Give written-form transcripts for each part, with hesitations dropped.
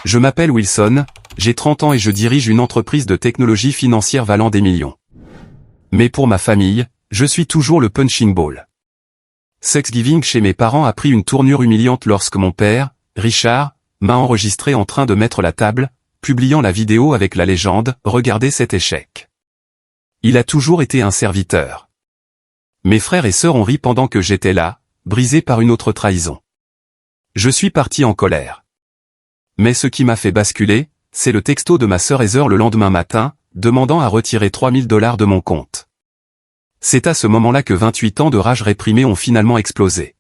Je m'appelle Wilson, j'ai 30 ans et je dirige une entreprise de technologie financière valant des millions. Mais pour ma famille, je suis toujours le punching ball. Thanksgiving chez mes parents a pris une tournure humiliante lorsque mon père, Richard, m'a enregistré en train de mettre la table, publiant la vidéo avec la légende « Regardez cet échec ». Il a toujours été un serviteur. Mes frères et sœurs ont ri pendant que j'étais là, brisé par une autre trahison. Je suis parti en colère. Mais ce qui m'a fait basculer, c'est le texto de ma sœur Heather le lendemain matin, demandant à retirer $3000 de mon compte. C'est à ce moment-là que 28 ans de rage réprimée ont finalement explosé.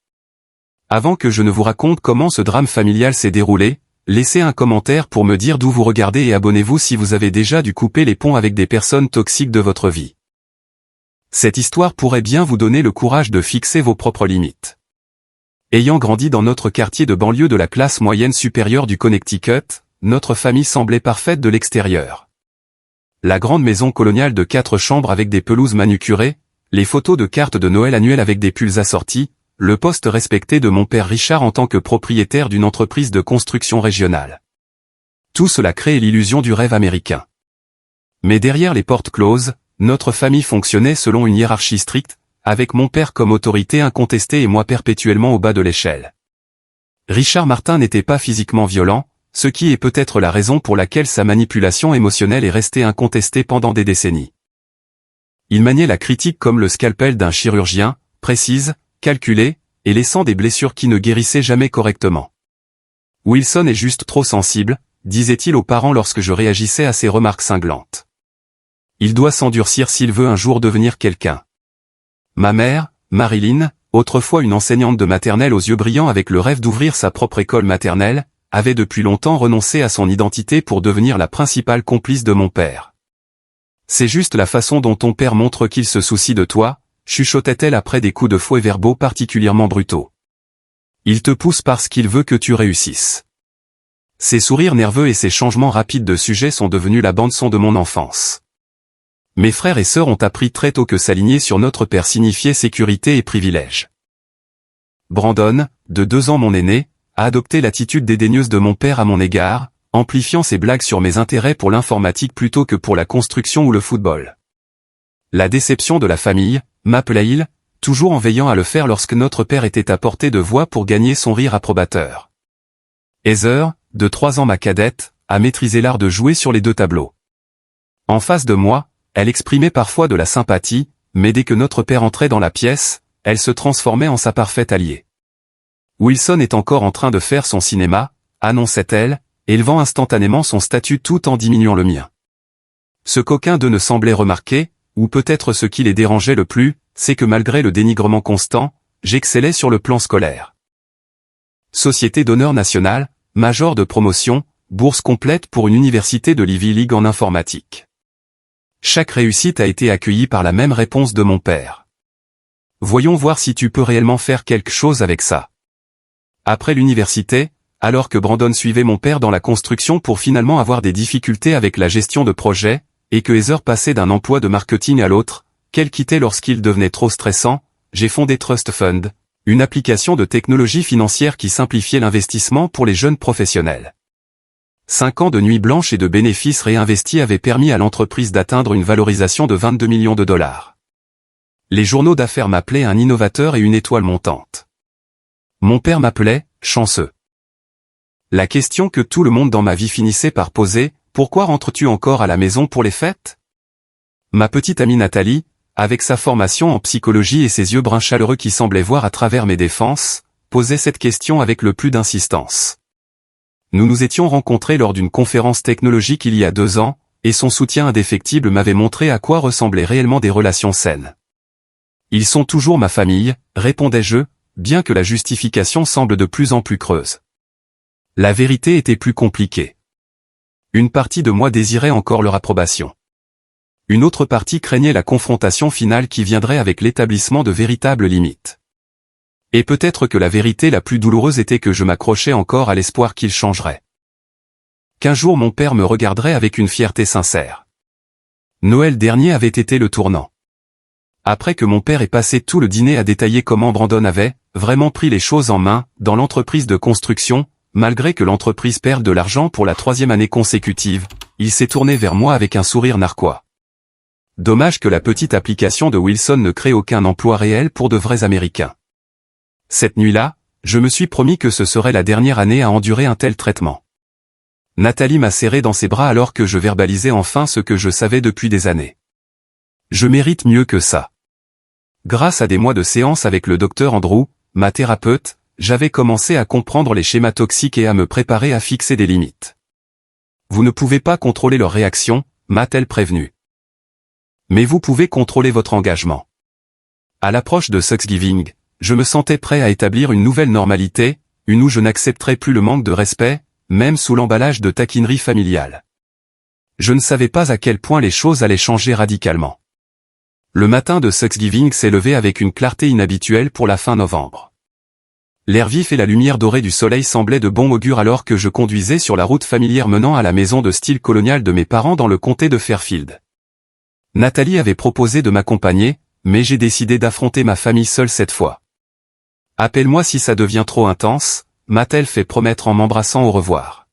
Avant que je ne vous raconte comment ce drame familial s'est déroulé, laissez un commentaire pour me dire d'où vous regardez et abonnez-vous si vous avez déjà dû couper les ponts avec des personnes toxiques de votre vie. Cette histoire pourrait bien vous donner le courage de fixer vos propres limites. Ayant grandi dans notre quartier de banlieue de la classe moyenne supérieure du Connecticut, notre famille semblait parfaite de l'extérieur. La grande maison coloniale de 4 chambres avec des pelouses manucurées, les photos de cartes de Noël annuelles avec des pulls assortis, le poste respecté de mon père Richard en tant que propriétaire d'une entreprise de construction régionale. Tout cela crée l'illusion du rêve américain. Mais derrière les portes closes, notre famille fonctionnait selon une hiérarchie stricte, avec mon père comme autorité incontestée et moi perpétuellement au bas de l'échelle. Richard Martin n'était pas physiquement violent, ce qui est peut-être la raison pour laquelle sa manipulation émotionnelle est restée incontestée pendant des décennies. Il maniait la critique comme le scalpel d'un chirurgien, précise, calculée, et laissant des blessures qui ne guérissaient jamais correctement. Wilson est juste trop sensible, disait-il aux parents lorsque je réagissais à ses remarques cinglantes. Il doit s'endurcir s'il veut un jour devenir quelqu'un. Ma mère, Marilyn, autrefois une enseignante de maternelle aux yeux brillants avec le rêve d'ouvrir sa propre école maternelle, avait depuis longtemps renoncé à son identité pour devenir la principale complice de mon père. C'est juste la façon dont ton père montre qu'il se soucie de toi, chuchotait-elle après des coups de fouet verbaux particulièrement brutaux. Il te pousse parce qu'il veut que tu réussisses. Ses sourires nerveux et ses changements rapides de sujet sont devenus la bande-son de mon enfance. Mes frères et sœurs ont appris très tôt que s'aligner sur notre père signifiait sécurité et privilège. Brandon, de 2 ans mon aîné, a adopté l'attitude dédaigneuse de mon père à mon égard, amplifiant ses blagues sur mes intérêts pour l'informatique plutôt que pour la construction ou le football. La déception de la famille, m'appelait-il, toujours en veillant à le faire lorsque notre père était à portée de voix pour gagner son rire approbateur. Heather, de 3 ans ma cadette, a maîtrisé l'art de jouer sur les 2 tableaux. En face de moi, elle exprimait parfois de la sympathie, mais dès que notre père entrait dans la pièce, elle se transformait en sa parfaite alliée. Wilson est encore en train de faire son cinéma, annonçait-elle, élevant instantanément son statut tout en diminuant le mien. Ce qu'aucun d'eux ne semblait remarquer, ou peut-être ce qui les dérangeait le plus, c'est que malgré le dénigrement constant, j'excellais sur le plan scolaire. Société d'honneur nationale, major de promotion, bourse complète pour une université de l'Ivy League en informatique. Chaque réussite a été accueillie par la même réponse de mon père. Voyons voir si tu peux réellement faire quelque chose avec ça. Après l'université, alors que Brandon suivait mon père dans la construction pour finalement avoir des difficultés avec la gestion de projets, et que Heather passait d'un emploi de marketing à l'autre, qu'elle quittait lorsqu'il devenait trop stressant, j'ai fondé Trust Fund, une application de technologie financière qui simplifiait l'investissement pour les jeunes professionnels. 5 ans de nuits blanches et de bénéfices réinvestis avaient permis à l'entreprise d'atteindre une valorisation de 22 millions de dollars. Les journaux d'affaires m'appelaient un innovateur et une étoile montante. Mon père m'appelait « chanceux ». La question que tout le monde dans ma vie finissait par poser, pourquoi rentres-tu encore à la maison pour les fêtes? Ma petite amie Nathalie, avec sa formation en psychologie et ses yeux bruns chaleureux qui semblaient voir à travers mes défenses, posait cette question avec le plus d'insistance. Nous nous étions rencontrés lors d'une conférence technologique il y a 2 ans, et son soutien indéfectible m'avait montré à quoi ressemblaient réellement des relations saines. Ils sont toujours ma famille, répondais-je, bien que la justification semble de plus en plus creuse. La vérité était plus compliquée. Une partie de moi désirait encore leur approbation. Une autre partie craignait la confrontation finale qui viendrait avec l'établissement de véritables limites. Et peut-être que la vérité la plus douloureuse était que je m'accrochais encore à l'espoir qu'il changerait. Qu'un jour mon père me regarderait avec une fierté sincère. Noël dernier avait été le tournant. Après que mon père ait passé tout le dîner à détailler comment Brandon avait, vraiment pris les choses en main, dans l'entreprise de construction, malgré que l'entreprise perde de l'argent pour la 3e année consécutive, il s'est tourné vers moi avec un sourire narquois. Dommage que la petite application de Wilson ne crée aucun emploi réel pour de vrais Américains. Cette nuit-là, je me suis promis que ce serait la dernière année à endurer un tel traitement. Nathalie m'a serré dans ses bras alors que je verbalisais enfin ce que je savais depuis des années. Je mérite mieux que ça. Grâce à des mois de séances avec le docteur Andrew, ma thérapeute, j'avais commencé à comprendre les schémas toxiques et à me préparer à fixer des limites. Vous ne pouvez pas contrôler leurs réactions, m'a-t-elle prévenu. Mais vous pouvez contrôler votre engagement. À l'approche de Thanksgiving, je me sentais prêt à établir une nouvelle normalité, une où je n'accepterais plus le manque de respect, même sous l'emballage de taquinerie familiale. Je ne savais pas à quel point les choses allaient changer radicalement. Le matin de Thanksgiving s'est levé avec une clarté inhabituelle pour la fin novembre. L'air vif et la lumière dorée du soleil semblaient de bon augure alors que je conduisais sur la route familière menant à la maison de style colonial de mes parents dans le comté de Fairfield. Nathalie avait proposé de m'accompagner, mais j'ai décidé d'affronter ma famille seule cette fois. Appelle-moi si ça devient trop intense, m'a-t-elle fait promettre en m'embrassant au revoir.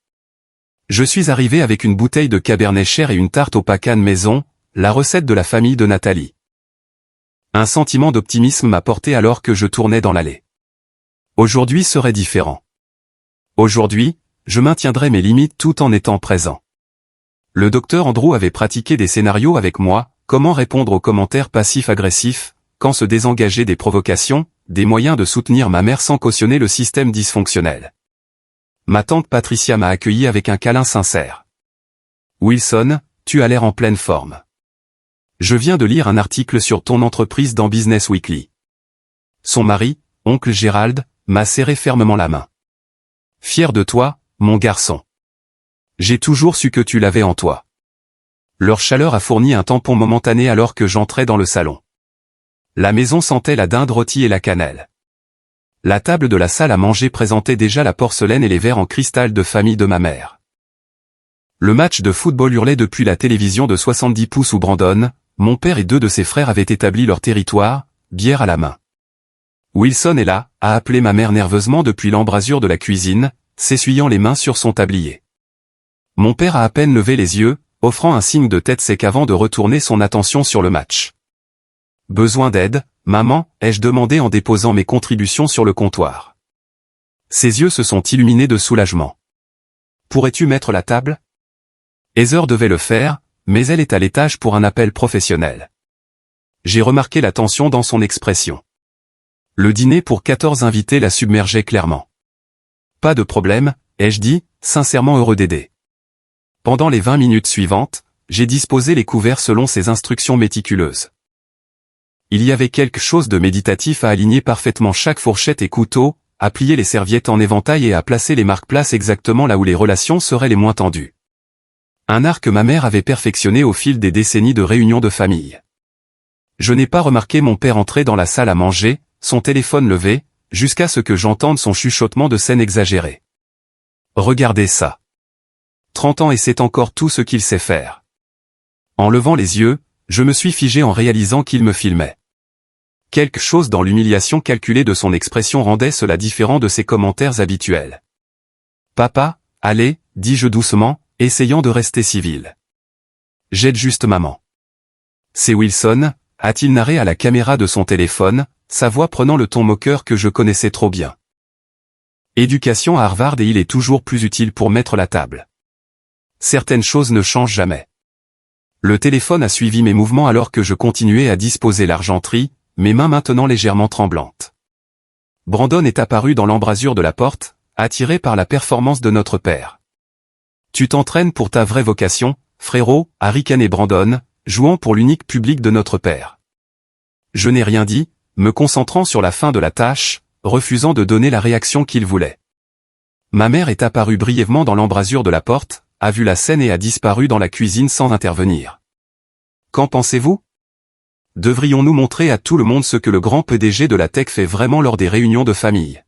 Je suis arrivé avec une bouteille de Cabernet Cher et une tarte au pacane maison, la recette de la famille de Nathalie. Un sentiment d'optimisme m'a porté alors que je tournais dans l'allée. Aujourd'hui serait différent. Aujourd'hui, je maintiendrai mes limites tout en étant présent. Le docteur Andrew avait pratiqué des scénarios avec moi, comment répondre aux commentaires passifs-agressifs, quand se désengager des provocations, des moyens de soutenir ma mère sans cautionner le système dysfonctionnel. Ma tante Patricia m'a accueilli avec un câlin sincère. Wilson, tu as l'air en pleine forme. Je viens de lire un article sur ton entreprise dans Business Weekly. Son mari, oncle Gérald, m'a serré fermement la main. Fier de toi, mon garçon. J'ai toujours su que tu l'avais en toi. Leur chaleur a fourni un tampon momentané alors que j'entrais dans le salon. La maison sentait la dinde rôtie et la cannelle. La table de la salle à manger présentait déjà la porcelaine et les verres en cristal de famille de ma mère. Le match de football hurlait depuis la télévision de 70 pouces où Brandon, mon père et 2 de ses frères avaient établi leur territoire, bière à la main. Wilson est là, a appelé ma mère nerveusement depuis l'embrasure de la cuisine, s'essuyant les mains sur son tablier. Mon père a à peine levé les yeux, offrant un signe de tête sec avant de retourner son attention sur le match. Besoin d'aide, maman, ai-je demandé en déposant mes contributions sur le comptoir. Ses yeux se sont illuminés de soulagement. Pourrais-tu mettre la table? Heather devait le faire, mais elle est à l'étage pour un appel professionnel. J'ai remarqué la tension dans son expression. Le dîner pour 14 invités la submergeait clairement. Pas de problème, ai-je dit, sincèrement heureux d'aider. Pendant les 20 minutes suivantes, j'ai disposé les couverts selon ses instructions méticuleuses. Il y avait quelque chose de méditatif à aligner parfaitement chaque fourchette et couteau, à plier les serviettes en éventail et à placer les marque-places exactement là où les relations seraient les moins tendues. Un art que ma mère avait perfectionné au fil des décennies de réunions de famille. Je n'ai pas remarqué mon père entrer dans la salle à manger, son téléphone levé, jusqu'à ce que j'entende son chuchotement de scène exagérée. Regardez ça. 30 ans et c'est encore tout ce qu'il sait faire. En levant les yeux, je me suis figé en réalisant qu'il me filmait. Quelque chose dans l'humiliation calculée de son expression rendait cela différent de ses commentaires habituels. Papa, allez, dis-je doucement, essayant de rester civil. J'aide juste maman. C'est Wilson, a-t-il narré à la caméra de son téléphone, sa voix prenant le ton moqueur que je connaissais trop bien. Éducation à Harvard et il est toujours plus utile pour mettre la table. Certaines choses ne changent jamais. Le téléphone a suivi mes mouvements alors que je continuais à disposer l'argenterie, mes mains maintenant légèrement tremblantes. Brandon est apparu dans l'embrasure de la porte, attiré par la performance de notre père. Tu t'entraînes pour ta vraie vocation, frérot, a ricané Brandon, jouant pour l'unique public de notre père. Je n'ai rien dit, me concentrant sur la fin de la tâche, refusant de donner la réaction qu'il voulait. Ma mère est apparue brièvement dans l'embrasure de la porte, a vu la scène et a disparu dans la cuisine sans intervenir. Qu'en pensez-vous? Devrions-nous montrer à tout le monde ce que le grand PDG de la tech fait vraiment lors des réunions de famille?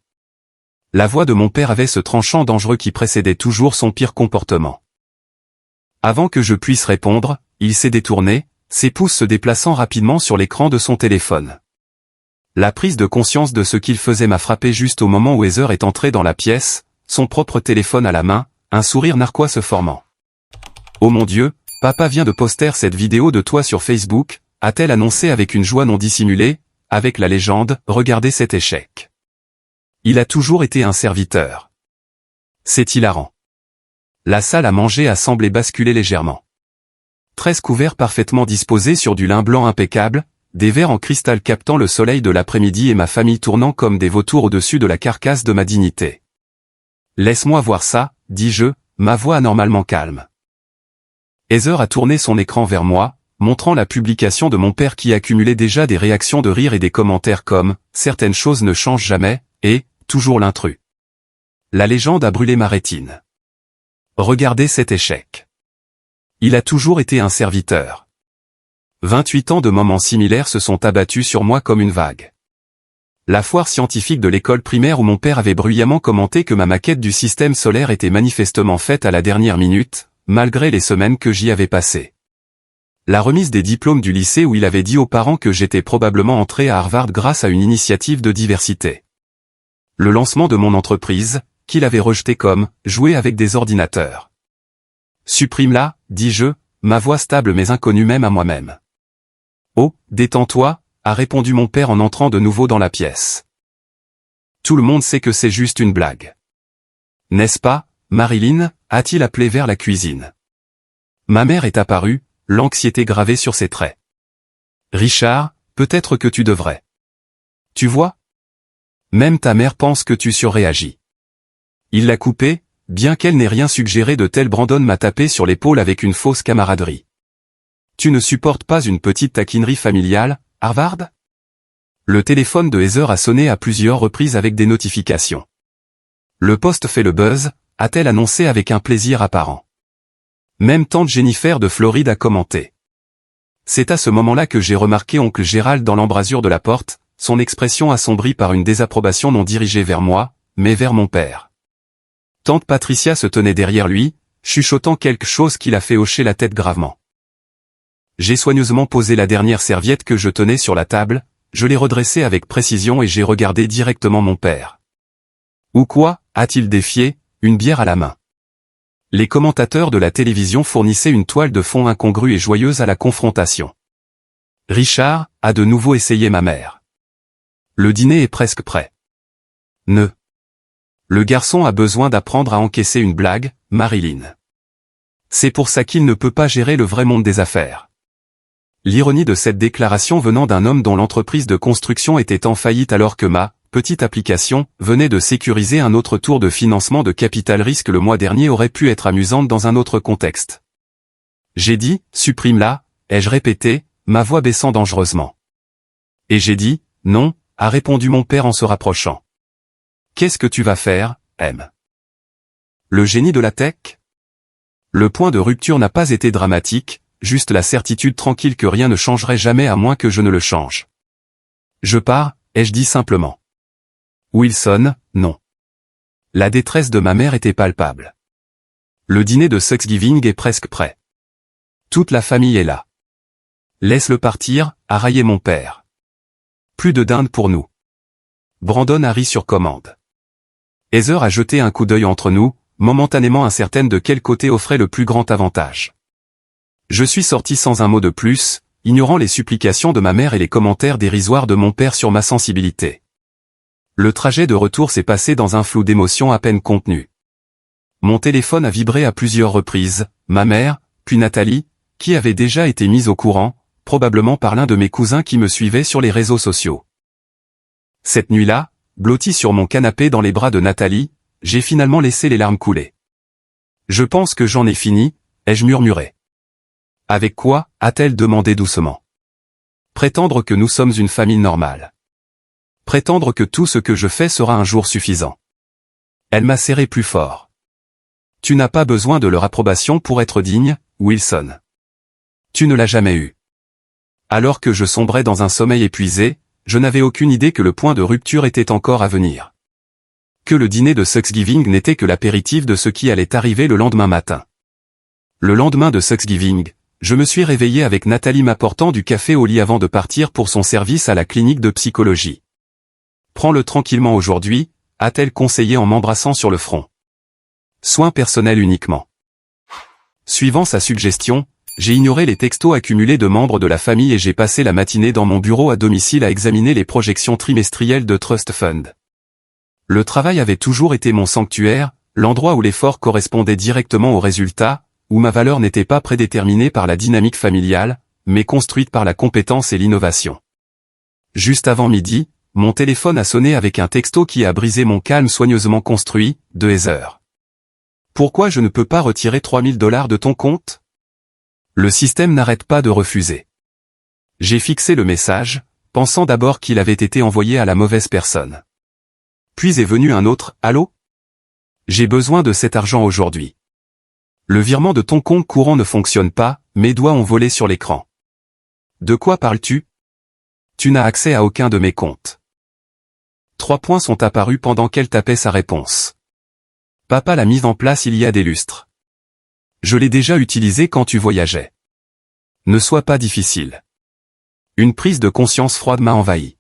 La voix de mon père avait ce tranchant dangereux qui précédait toujours son pire comportement. Avant que je puisse répondre, il s'est détourné, ses pouces se déplaçant rapidement sur l'écran de son téléphone. La prise de conscience de ce qu'il faisait m'a frappé juste au moment où Heather est entrée dans la pièce, son propre téléphone à la main, un sourire narquois se formant. « Oh mon Dieu, papa vient de poster cette vidéo de toi sur Facebook », a-t-elle annoncé avec une joie non dissimulée, avec la légende « Regardez cet échec. Il a toujours été un serviteur. » C'est hilarant. La salle à manger a semblé basculer légèrement. 13 couverts parfaitement disposés sur du lin blanc impeccable, des verres en cristal captant le soleil de l'après-midi et ma famille tournant comme des vautours au-dessus de la carcasse de ma dignité. « Laisse-moi voir ça », dis-je, ma voix anormalement calme. Heather a tourné son écran vers moi, montrant la publication de mon père qui accumulait déjà des réactions de rire et des commentaires comme « Certaines choses ne changent jamais » et « Toujours l'intrus ». La légende a brûlé ma rétine. Regardez cet échec. Il a toujours été un serviteur. 28 ans de moments similaires se sont abattus sur moi comme une vague. La foire scientifique de l'école primaire où mon père avait bruyamment commenté que ma maquette du système solaire était manifestement faite à la dernière minute, malgré les semaines que j'y avais passées. La remise des diplômes du lycée où il avait dit aux parents que j'étais probablement entré à Harvard grâce à une initiative de diversité. Le lancement de mon entreprise, qu'il avait rejeté comme « jouer avec des ordinateurs ». Supprime-la, dis-je, ma voix stable mais inconnue même à moi-même. « Oh, détends-toi », a répondu mon père en entrant de nouveau dans la pièce. Tout le monde sait que c'est juste une blague. N'est-ce pas, Marilyn, a-t-il appelé vers la cuisine. Ma mère est apparue, l'anxiété gravée sur ses traits. Richard, peut-être que tu devrais. Tu vois? Même ta mère pense que tu surréagis. Il l'a coupé, bien qu'elle n'ait rien suggéré de tel. Brandon m'a tapé sur l'épaule avec une fausse camaraderie. Tu ne supportes pas une petite taquinerie familiale, Harvard? Le téléphone de Heather a sonné à plusieurs reprises avec des notifications. Le poste fait le buzz, a-t-elle annoncé avec un plaisir apparent. Même tante Jennifer de Floride a commenté. C'est à ce moment-là que j'ai remarqué oncle Gérald dans l'embrasure de la porte, son expression assombrie par une désapprobation non dirigée vers moi, mais vers mon père. Tante Patricia se tenait derrière lui, chuchotant quelque chose qui l'a fait hocher la tête gravement. J'ai soigneusement posé la dernière serviette que je tenais sur la table, je l'ai redressée avec précision et j'ai regardé directement mon père. Ou quoi, a-t-il défié, une bière à la main. Les commentateurs de la télévision fournissaient une toile de fond incongrue et joyeuse à la confrontation. Richard a de nouveau essayé ma mère. Le dîner est presque prêt. Ne. Le garçon a besoin d'apprendre à encaisser une blague, Marilyn. C'est pour ça qu'il ne peut pas gérer le vrai monde des affaires. L'ironie de cette déclaration venant d'un homme dont l'entreprise de construction était en faillite alors que ma petite application venait de sécuriser un autre tour de financement de capital risque le mois dernier aurait pu être amusante dans un autre contexte. J'ai dit, supprime-la, ai-je répété, ma voix baissant dangereusement. Et j'ai dit, non, a répondu mon père en se rapprochant. Qu'est-ce que tu vas faire, M? Le génie de la tech? Le point de rupture n'a pas été dramatique, juste la certitude tranquille que rien ne changerait jamais à moins que je ne le change. Je pars, ai-je dit simplement. Wilson, non. La détresse de ma mère était palpable. Le dîner de Thanksgiving est presque prêt. Toute la famille est là. Laisse-le partir, a raillé mon père. Plus de dinde pour nous. Brandon a ri sur commande. Heather a jeté un coup d'œil entre nous, momentanément incertaine de quel côté offrait le plus grand avantage. Je suis sorti sans un mot de plus, ignorant les supplications de ma mère et les commentaires dérisoires de mon père sur ma sensibilité. Le trajet de retour s'est passé dans un flou d'émotions à peine contenu. Mon téléphone a vibré à plusieurs reprises, ma mère, puis Nathalie, qui avait déjà été mise au courant, probablement par l'un de mes cousins qui me suivait sur les réseaux sociaux. Cette nuit-là, blotti sur mon canapé dans les bras de Nathalie, j'ai finalement laissé les larmes couler. Je pense que j'en ai fini, ai-je murmuré. Avec quoi, a-t-elle demandé doucement. Prétendre que nous sommes une famille normale. Prétendre que tout ce que je fais sera un jour suffisant. Elle m'a serré plus fort. Tu n'as pas besoin de leur approbation pour être digne, Wilson. Tu ne l'as jamais eu. Alors que je sombrais dans un sommeil épuisé, je n'avais aucune idée que le point de rupture était encore à venir. Que le dîner de Thanksgiving n'était que l'apéritif de ce qui allait arriver le lendemain matin. Le lendemain de Thanksgiving, je me suis réveillé avec Nathalie m'apportant du café au lit avant de partir pour son service à la clinique de psychologie. Prends-le tranquillement aujourd'hui, a-t-elle conseillé en m'embrassant sur le front. Soins personnels uniquement. Suivant sa suggestion, j'ai ignoré les textos accumulés de membres de la famille et j'ai passé la matinée dans mon bureau à domicile à examiner les projections trimestrielles de Trust Fund. Le travail avait toujours été mon sanctuaire, l'endroit où l'effort correspondait directement au résultat, où ma valeur n'était pas prédéterminée par la dynamique familiale, mais construite par la compétence et l'innovation. Juste avant midi, mon téléphone a sonné avec un texto qui a brisé mon calme soigneusement construit, de Heather. Pourquoi je ne peux pas retirer $3000 de ton compte? Le système n'arrête pas de refuser. J'ai fixé le message, pensant d'abord qu'il avait été envoyé à la mauvaise personne. Puis est venu un autre « Allô? J'ai besoin de cet argent aujourd'hui. Le virement de ton compte courant ne fonctionne pas, mes doigts ont volé sur l'écran. De quoi parles-tu? Tu n'as accès à aucun de mes comptes. 3 points sont apparus pendant qu'elle tapait sa réponse. Papa l'a mise en place il y a des lustres. Je l'ai déjà utilisé quand tu voyageais. Ne sois pas difficile. Une prise de conscience froide m'a envahi.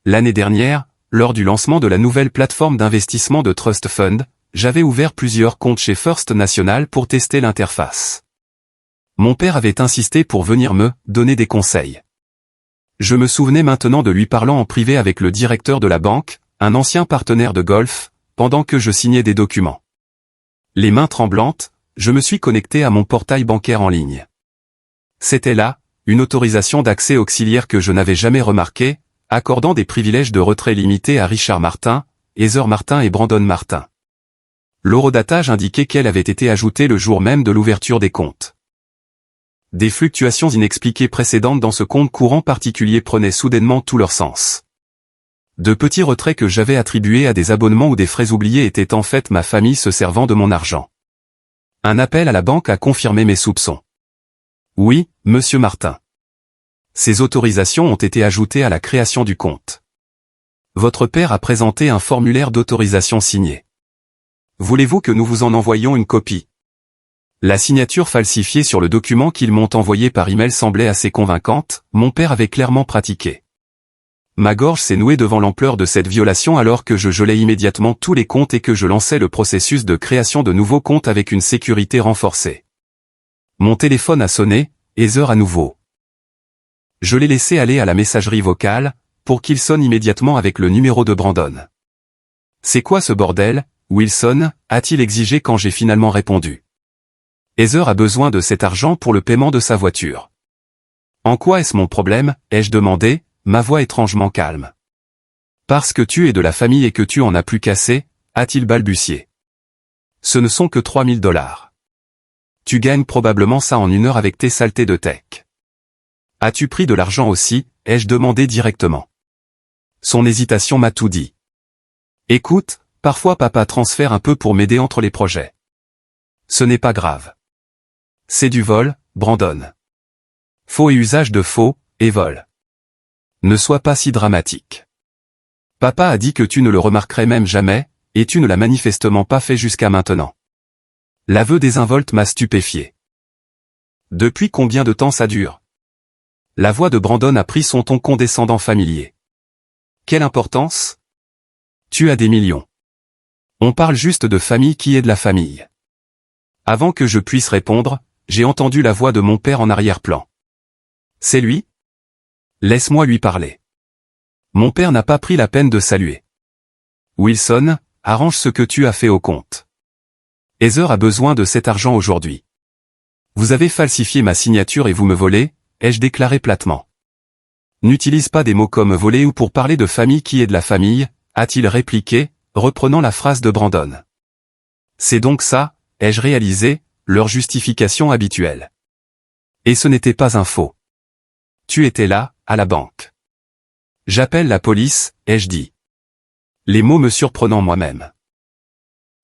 L'année dernière, lors du lancement de la nouvelle plateforme d'investissement de Trust Fund, j'avais ouvert plusieurs comptes chez First National pour tester l'interface. Mon père avait insisté pour venir me donner des conseils. Je me souvenais maintenant de lui parlant en privé avec le directeur de la banque, un ancien partenaire de golf, pendant que je signais des documents. Les mains tremblantes, je me suis connecté à mon portail bancaire en ligne. C'était là, une autorisation d'accès auxiliaire que je n'avais jamais remarquée, accordant des privilèges de retrait limités à Richard Martin, Heather Martin et Brandon Martin. L'horodatage indiquait qu'elle avait été ajoutée le jour même de l'ouverture des comptes. Des fluctuations inexpliquées précédentes dans ce compte courant particulier prenaient soudainement tout leur sens. De petits retraits que j'avais attribués à des abonnements ou des frais oubliés étaient en fait ma famille se servant de mon argent. Un appel à la banque a confirmé mes soupçons. Oui, monsieur Martin. Ces autorisations ont été ajoutées à la création du compte. Votre père a présenté un formulaire d'autorisation signé. Voulez-vous que nous vous en envoyions une copie? La signature falsifiée sur le document qu'ils m'ont envoyé par email semblait assez convaincante, mon père avait clairement pratiqué. Ma gorge s'est nouée devant l'ampleur de cette violation alors que je gelais immédiatement tous les comptes et que je lançais le processus de création de nouveaux comptes avec une sécurité renforcée. Mon téléphone a sonné, Heather à nouveau. Je l'ai laissé aller à la messagerie vocale, pour qu'il sonne immédiatement avec le numéro de Brandon. C'est quoi ce bordel, Wilson, a-t-il exigé quand j'ai finalement répondu. Heather a besoin de cet argent pour le paiement de sa voiture. En quoi est-ce mon problème, ai-je demandé, ma voix étrangement calme. Parce que tu es de la famille et que tu en as plus qu'assez, a-t-il balbutié. Ce ne sont que $3000. Tu gagnes probablement ça en 1 heure avec tes saletés de tech. As-tu pris de l'argent aussi, ai-je demandé directement. Son hésitation m'a tout dit. Écoute, parfois papa transfère un peu pour m'aider entre les projets. Ce n'est pas grave. C'est du vol, Brandon. Faux et usage de faux, et vol. Ne sois pas si dramatique. Papa a dit que tu ne le remarquerais même jamais, et tu ne l'as manifestement pas fait jusqu'à maintenant. L'aveu désinvolte m'a stupéfié. Depuis combien de temps ça dure? La voix de Brandon a pris son ton condescendant familier. Quelle importance? Tu as des millions. On parle juste de famille qui est de la famille. Avant que je puisse répondre, j'ai entendu la voix de mon père en arrière-plan. C'est lui? Laisse-moi lui parler. Mon père n'a pas pris la peine de saluer. Wilson, arrange ce que tu as fait au compte. Heather a besoin de cet argent aujourd'hui. Vous avez falsifié ma signature et vous me volez, ai-je déclaré platement. N'utilise pas des mots comme voler ou pour parler de famille qui est de la famille, a-t-il répliqué, reprenant la phrase de Brandon. C'est donc ça, ai-je réalisé, leur justification habituelle. Et ce n'était pas un faux. Tu étais là, à la banque. J'appelle la police, ai-je dit. Les mots me surprenant moi-même.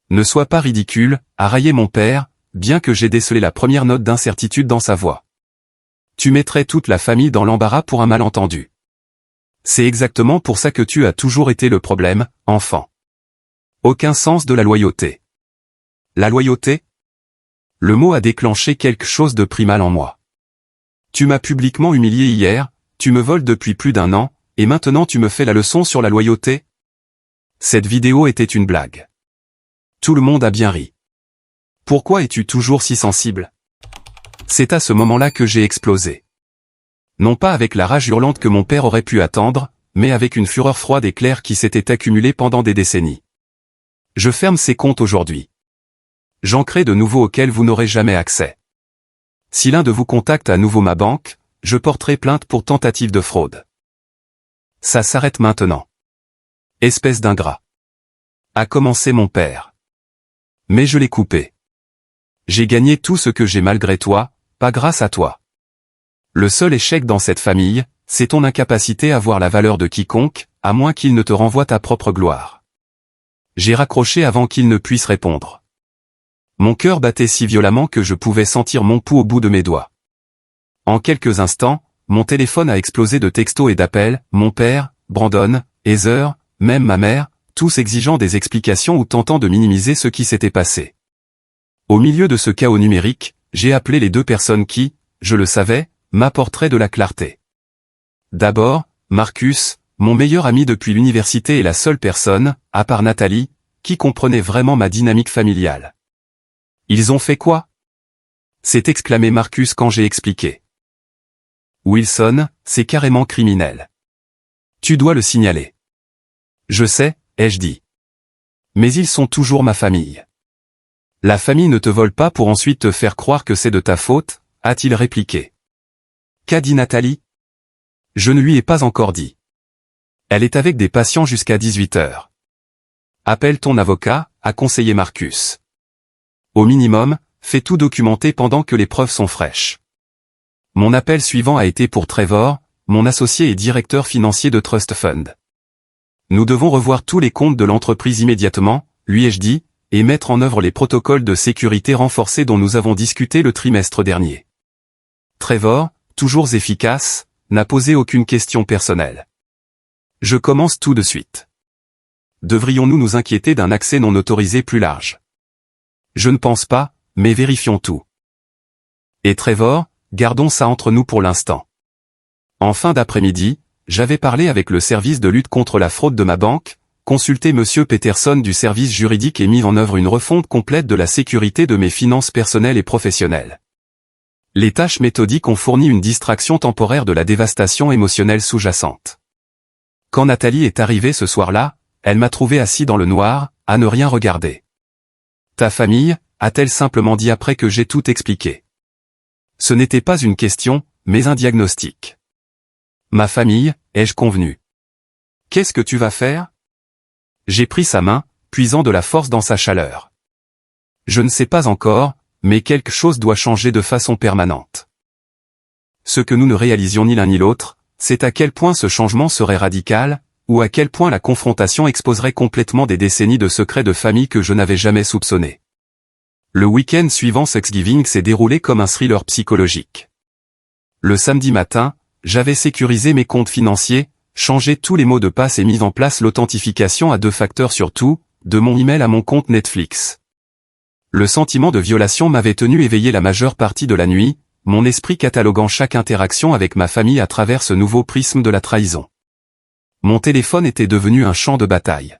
Ne sois pas ridicule, a raillé mon père, bien que j'ai décelé la première note d'incertitude dans sa voix. Tu mettrais toute la famille dans l'embarras pour un malentendu. C'est exactement pour ça que tu as toujours été le problème, enfant. Aucun sens de la loyauté. La loyauté? Le mot a déclenché quelque chose de primal en moi. Tu m'as publiquement humilié hier, tu me voles depuis plus d'1 an, et maintenant tu me fais la leçon sur la loyauté? Cette vidéo était une blague. Tout le monde a bien ri. Pourquoi es-tu toujours si sensible? C'est à ce moment-là que j'ai explosé. Non pas avec la rage hurlante que mon père aurait pu attendre, mais avec une fureur froide et claire qui s'était accumulée pendant des décennies. Je ferme ces comptes aujourd'hui. J'en crée de nouveaux auxquels vous n'aurez jamais accès. Si l'un de vous contacte à nouveau ma banque, je porterai plainte pour tentative de fraude. Ça s'arrête maintenant. Espèce d'ingrat. A commencé mon père. Mais je l'ai coupé. J'ai gagné tout ce que j'ai malgré toi, pas grâce à toi. Le seul échec dans cette famille, c'est ton incapacité à voir la valeur de quiconque, à moins qu'il ne te renvoie ta propre gloire. J'ai raccroché avant qu'il ne puisse répondre. Mon cœur battait si violemment que je pouvais sentir mon pouls au bout de mes doigts. En quelques instants, mon téléphone a explosé de textos et d'appels, mon père, Brandon, Heather, même ma mère, tous exigeant des explications ou tentant de minimiser ce qui s'était passé. Au milieu de ce chaos numérique, j'ai appelé les deux personnes qui, je le savais, m'apporteraient de la clarté. D'abord, Marcus, mon meilleur ami depuis l'université et la seule personne, à part Nathalie, qui comprenait vraiment ma dynamique familiale. Ils ont fait quoi? S'est exclamé Marcus quand j'ai expliqué. Wilson, c'est carrément criminel. Tu dois le signaler. Je sais, ai-je dit. Mais ils sont toujours ma famille. La famille ne te vole pas pour ensuite te faire croire que c'est de ta faute, a-t-il répliqué. Qu'a dit Nathalie? Je ne lui ai pas encore dit. Elle est avec des patients jusqu'à 18h. Appelle ton avocat, a conseillé Marcus. Au minimum, fais tout documenter pendant que les preuves sont fraîches. Mon appel suivant a été pour Trevor, mon associé et directeur financier de Trust Fund. Nous devons revoir tous les comptes de l'entreprise immédiatement, lui ai-je dit, et mettre en œuvre les protocoles de sécurité renforcés dont nous avons discuté le trimestre dernier. Trevor, toujours efficace, n'a posé aucune question personnelle. Je commence tout de suite. Devrions-nous nous inquiéter d'un accès non autorisé plus large? Je ne pense pas, mais vérifions tout. Et Trevor, gardons ça entre nous pour l'instant. En fin d'après-midi, j'avais parlé avec le service de lutte contre la fraude de ma banque, consulté Monsieur Peterson du service juridique et mis en œuvre une refonte complète de la sécurité de mes finances personnelles et professionnelles. Les tâches méthodiques ont fourni une distraction temporaire de la dévastation émotionnelle sous-jacente. Quand Nathalie est arrivée ce soir-là, elle m'a trouvé assis dans le noir, à ne rien regarder. Ta famille, a-t-elle simplement dit après que j'ai tout expliqué. Ce n'était pas une question, mais un diagnostic. Ma famille, ai-je convenu. Qu'est-ce que tu vas faire? J'ai pris sa main, puisant de la force dans sa chaleur. Je ne sais pas encore, mais quelque chose doit changer de façon permanente. Ce que nous ne réalisions ni l'un ni l'autre, c'est à quel point ce changement serait radical, ou à quel point la confrontation exposerait complètement des décennies de secrets de famille que je n'avais jamais soupçonnés. Le week-end suivant Thanksgiving s'est déroulé comme un thriller psychologique. Le samedi matin, j'avais sécurisé mes comptes financiers, changé tous les mots de passe et mis en place l'authentification à 2 facteurs sur tout, de mon email à mon compte Netflix. Le sentiment de violation m'avait tenu éveillé la majeure partie de la nuit, mon esprit cataloguant chaque interaction avec ma famille à travers ce nouveau prisme de la trahison. Mon téléphone était devenu un champ de bataille.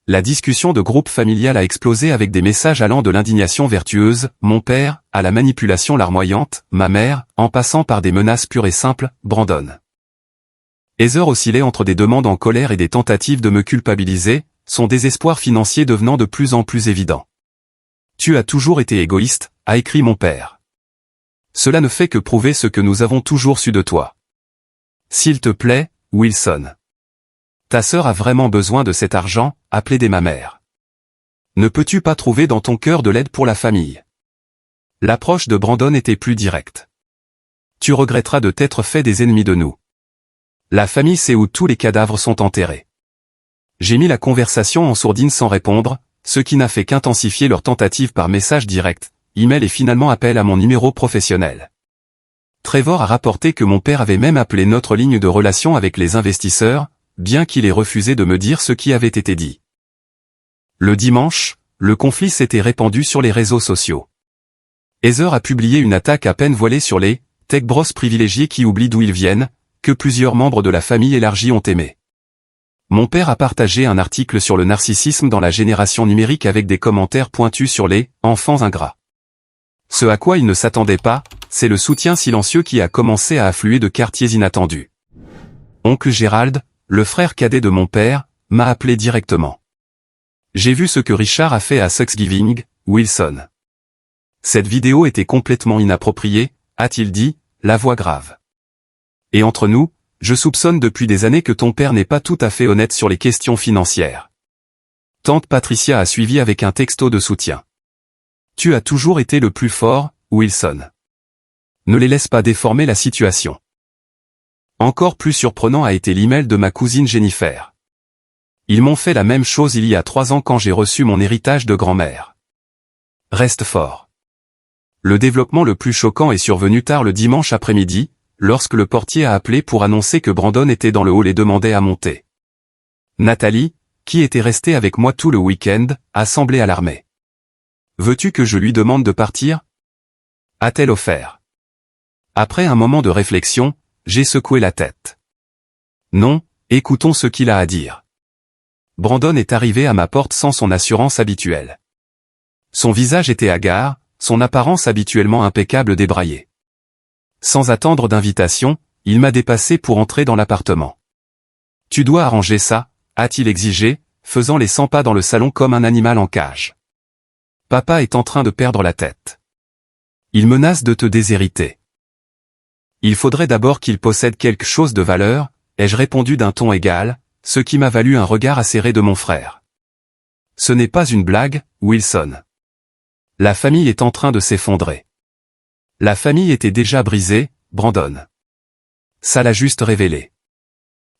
La discussion de groupe familial a explosé avec des messages allant de l'indignation vertueuse, mon père, à la manipulation larmoyante, ma mère, en passant par des menaces pures et simples, Brandon. Heather oscillait entre des demandes en colère et des tentatives de me culpabiliser, son désespoir financier devenant de plus en plus évident. Tu as toujours été égoïste, a écrit mon père. Cela ne fait que prouver ce que nous avons toujours su de toi. S'il te plaît, Wilson. Ta sœur a vraiment besoin de cet argent, a plaidé ma mère. Ne peux-tu pas trouver dans ton cœur de l'aide pour la famille? L'approche de Brandon était plus directe. Tu regretteras de t'être fait des ennemis de nous. La famille sait où tous les cadavres sont enterrés. J'ai mis la conversation en sourdine sans répondre, ce qui n'a fait qu'intensifier leur tentative par message direct, email et finalement appel à mon numéro professionnel. Trevor a rapporté que mon père avait même appelé notre ligne de relation avec les investisseurs, bien qu'il ait refusé de me dire ce qui avait été dit. Le dimanche, le conflit s'était répandu sur les réseaux sociaux. Heather a publié une attaque à peine voilée sur les « tech bros privilégiés qui oublient d'où ils viennent », que plusieurs membres de la famille élargie ont aimé. Mon père a partagé un article sur le narcissisme dans la génération numérique avec des commentaires pointus sur les « enfants ingrats ». Ce à quoi il ne s'attendait pas, c'est le soutien silencieux qui a commencé à affluer de quartiers inattendus. Oncle Gérald, le frère cadet de mon père, m'a appelé directement. J'ai vu ce que Richard a fait à Thanksgiving, Wilson. Cette vidéo était complètement inappropriée, a-t-il dit, la voix grave. Et entre nous, je soupçonne depuis des années que ton père n'est pas tout à fait honnête sur les questions financières. Tante Patricia a suivi avec un texto de soutien. Tu as toujours été le plus fort, Wilson. Ne les laisse pas déformer la situation. Encore plus surprenant a été l'email de ma cousine Jennifer. Ils m'ont fait la même chose il y a 3 ans quand j'ai reçu mon héritage de grand-mère. Reste fort. Le développement le plus choquant est survenu tard le dimanche après-midi, lorsque le portier a appelé pour annoncer que Brandon était dans le hall et demandait à monter. Nathalie, qui était restée avec moi tout le week-end, a semblé alarmée. Veux-tu que je lui demande de partir ? A-t-elle offert ? Après un moment de réflexion, j'ai secoué la tête. Non, écoutons ce qu'il a à dire. Brandon est arrivé à ma porte sans son assurance habituelle. Son visage était hagard, son apparence habituellement impeccable débraillée. Sans attendre d'invitation, il m'a dépassé pour entrer dans l'appartement. Tu dois arranger ça, a-t-il exigé, faisant les 100 pas dans le salon comme un animal en cage. Papa est en train de perdre la tête. Il menace de te déshériter. Il faudrait d'abord qu'il possède quelque chose de valeur, ai-je répondu d'un ton égal, ce qui m'a valu un regard acéré de mon frère. Ce n'est pas une blague, Wilson. La famille est en train de s'effondrer. La famille était déjà brisée, Brandon. Ça l'a juste révélé.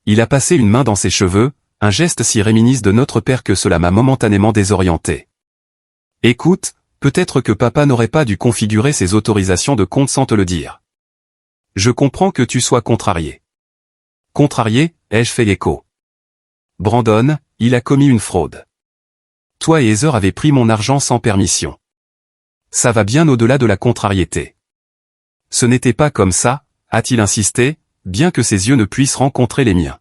Il a passé une main dans ses cheveux, un geste si réminisce de notre père que cela m'a momentanément désorienté. Écoute, peut-être que papa n'aurait pas dû configurer ses autorisations de compte sans te le dire. Je comprends que tu sois contrarié. Contrarié, ai-je fait l'écho. Brandon, il a commis une fraude. Toi et Heather avez pris mon argent sans permission. Ça va bien au-delà de la contrariété. Ce n'était pas comme ça, a-t-il insisté, bien que ses yeux ne puissent rencontrer les miens.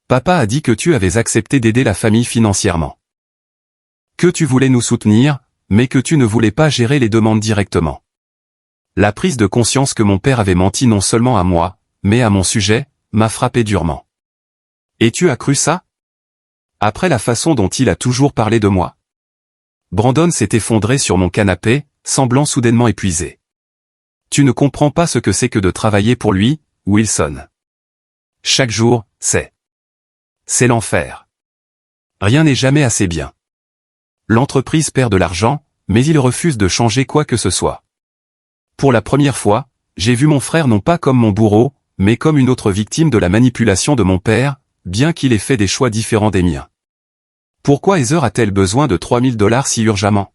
Papa a dit que tu avais accepté d'aider la famille financièrement. Que tu voulais nous soutenir, mais que tu ne voulais pas gérer les demandes directement. La prise de conscience que mon père avait menti non seulement à moi, mais à mon sujet, m'a frappé durement. Et tu as cru ça ? Après la façon dont il a toujours parlé de moi. Brandon s'est effondré sur mon canapé, semblant soudainement épuisé. Tu ne comprends pas ce que c'est que de travailler pour lui, Wilson. Chaque jour, c'est l'enfer. Rien n'est jamais assez bien. L'entreprise perd de l'argent, mais il refuse de changer quoi que ce soit. Pour la première fois, j'ai vu mon frère non pas comme mon bourreau, mais comme une autre victime de la manipulation de mon père, bien qu'il ait fait des choix différents des miens. Pourquoi Heather a-t-elle besoin de $3000 si urgemment ?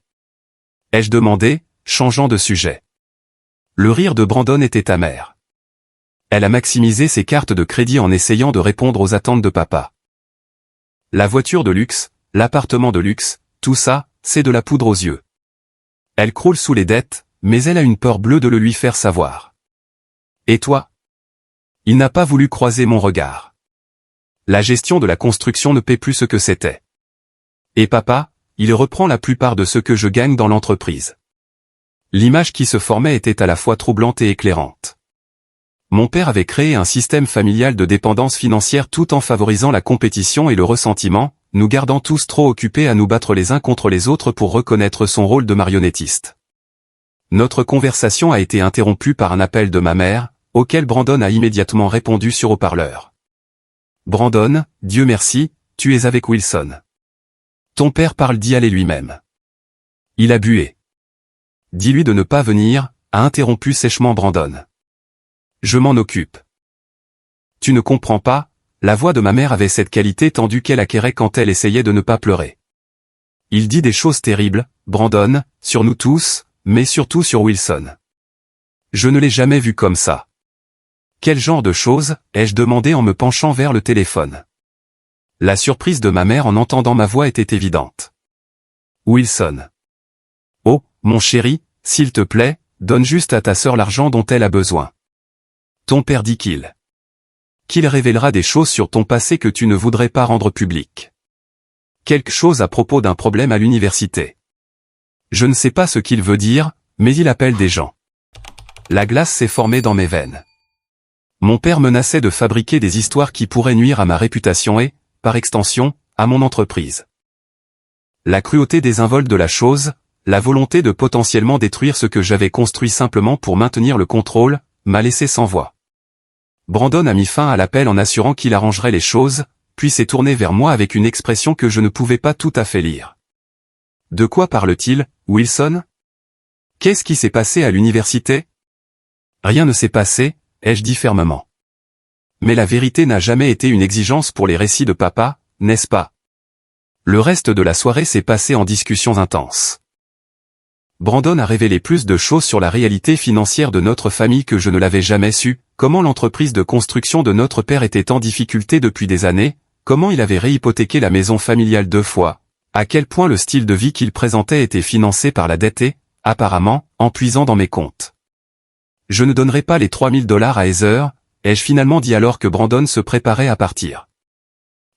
Ai-je demandé, changeant de sujet. Le rire de Brandon était amer. Elle a maximisé ses cartes de crédit en essayant de répondre aux attentes de papa. La voiture de luxe, l'appartement de luxe, tout ça, c'est de la poudre aux yeux. Elle croule sous les dettes, mais elle a une peur bleue de le lui faire savoir. Et toi ? Il n'a pas voulu croiser mon regard. La gestion de la construction ne paie plus ce que c'était. Et papa, il reprend la plupart de ce que je gagne dans l'entreprise. L'image qui se formait était à la fois troublante et éclairante. Mon père avait créé un système familial de dépendance financière tout en favorisant la compétition et le ressentiment, nous gardant tous trop occupés à nous battre les uns contre les autres pour reconnaître son rôle de marionnettiste. Notre conversation a été interrompue par un appel de ma mère, auquel Brandon a immédiatement répondu sur haut-parleur. Brandon, Dieu merci, tu es avec Wilson. Ton père parle d'y aller lui-même. Il a bué. Dis-lui de ne pas venir, a interrompu sèchement Brandon. Je m'en occupe. Tu ne comprends pas, la voix de ma mère avait cette qualité tendue qu'elle acquérait quand elle essayait de ne pas pleurer. Il dit des choses terribles, Brandon, sur nous tous, mais surtout sur Wilson. Je ne l'ai jamais vu comme ça. Quel genre de choses, ai-je demandé en me penchant vers le téléphone. La surprise de ma mère en entendant ma voix était évidente. Wilson. Oh, mon chéri, s'il te plaît, donne juste à ta sœur l'argent dont elle a besoin. Ton père dit qu'il qu'il révélera des choses sur ton passé que tu ne voudrais pas rendre publiques. Quelque chose à propos d'un problème à l'université. Je ne sais pas ce qu'il veut dire, mais il appelle des gens. La glace s'est formée dans mes veines. Mon père menaçait de fabriquer des histoires qui pourraient nuire à ma réputation et, par extension, à mon entreprise. La cruauté désinvolte de la chose, la volonté de potentiellement détruire ce que j'avais construit simplement pour maintenir le contrôle, m'a laissé sans voix. Brandon a mis fin à l'appel en assurant qu'il arrangerait les choses, puis s'est tourné vers moi avec une expression que je ne pouvais pas tout à fait lire. De quoi parle-t-il, Wilson? Qu'est-ce qui s'est passé à l'université? Rien ne s'est passé, ai-je dit fermement. Mais la vérité n'a jamais été une exigence pour les récits de papa, n'est-ce pas? Le reste de la soirée s'est passé en discussions intenses. Brandon a révélé plus de choses sur la réalité financière de notre famille que je ne l'avais jamais su, comment l'entreprise de construction de notre père était en difficulté depuis des années, comment il avait réhypothéqué la maison familiale 2 fois, à quel point le style de vie qu'il présentait était financé par la dette et, apparemment, en puisant dans mes comptes. Je ne donnerai pas les $3000 à Heather, ai-je finalement dit alors que Brandon se préparait à partir.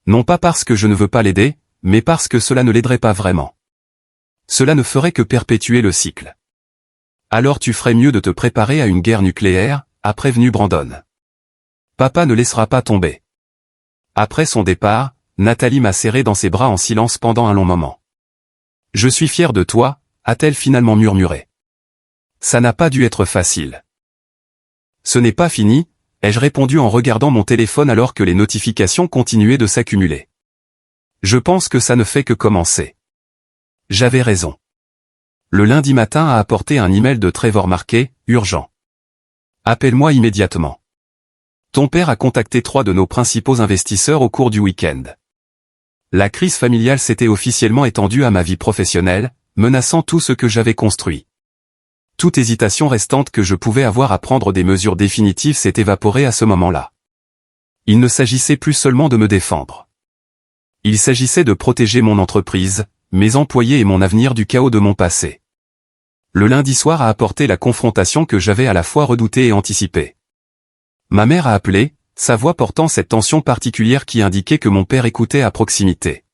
Non pas parce que je ne veux pas l'aider, mais parce que cela ne l'aiderait pas vraiment. Cela ne ferait que perpétuer le cycle. Alors tu ferais mieux de te préparer à une guerre nucléaire, a prévenu Brandon. Papa ne laissera pas tomber. Après son départ, Nathalie m'a serré dans ses bras en silence pendant un long moment. Je suis fier de toi, a-t-elle finalement murmuré. Ça n'a pas dû être facile. Ce n'est pas fini, ai-je répondu en regardant mon téléphone alors que les notifications continuaient de s'accumuler. Je pense que ça ne fait que commencer. J'avais raison. Le lundi matin a apporté un email de Trevor marqué « Urgent ». Appelle-moi immédiatement. Ton père a contacté 3 de nos principaux investisseurs au cours du week-end. La crise familiale s'était officiellement étendue à ma vie professionnelle, menaçant tout ce que j'avais construit. Toute hésitation restante que je pouvais avoir à prendre des mesures définitives s'est évaporée à ce moment-là. Il ne s'agissait plus seulement de me défendre. Il s'agissait de protéger mon entreprise, mes employés et mon avenir du chaos de mon passé. Le lundi soir a apporté la confrontation que j'avais à la fois redoutée et anticipée. Ma mère a appelé, sa voix portant cette tension particulière qui indiquait que mon père écoutait à proximité.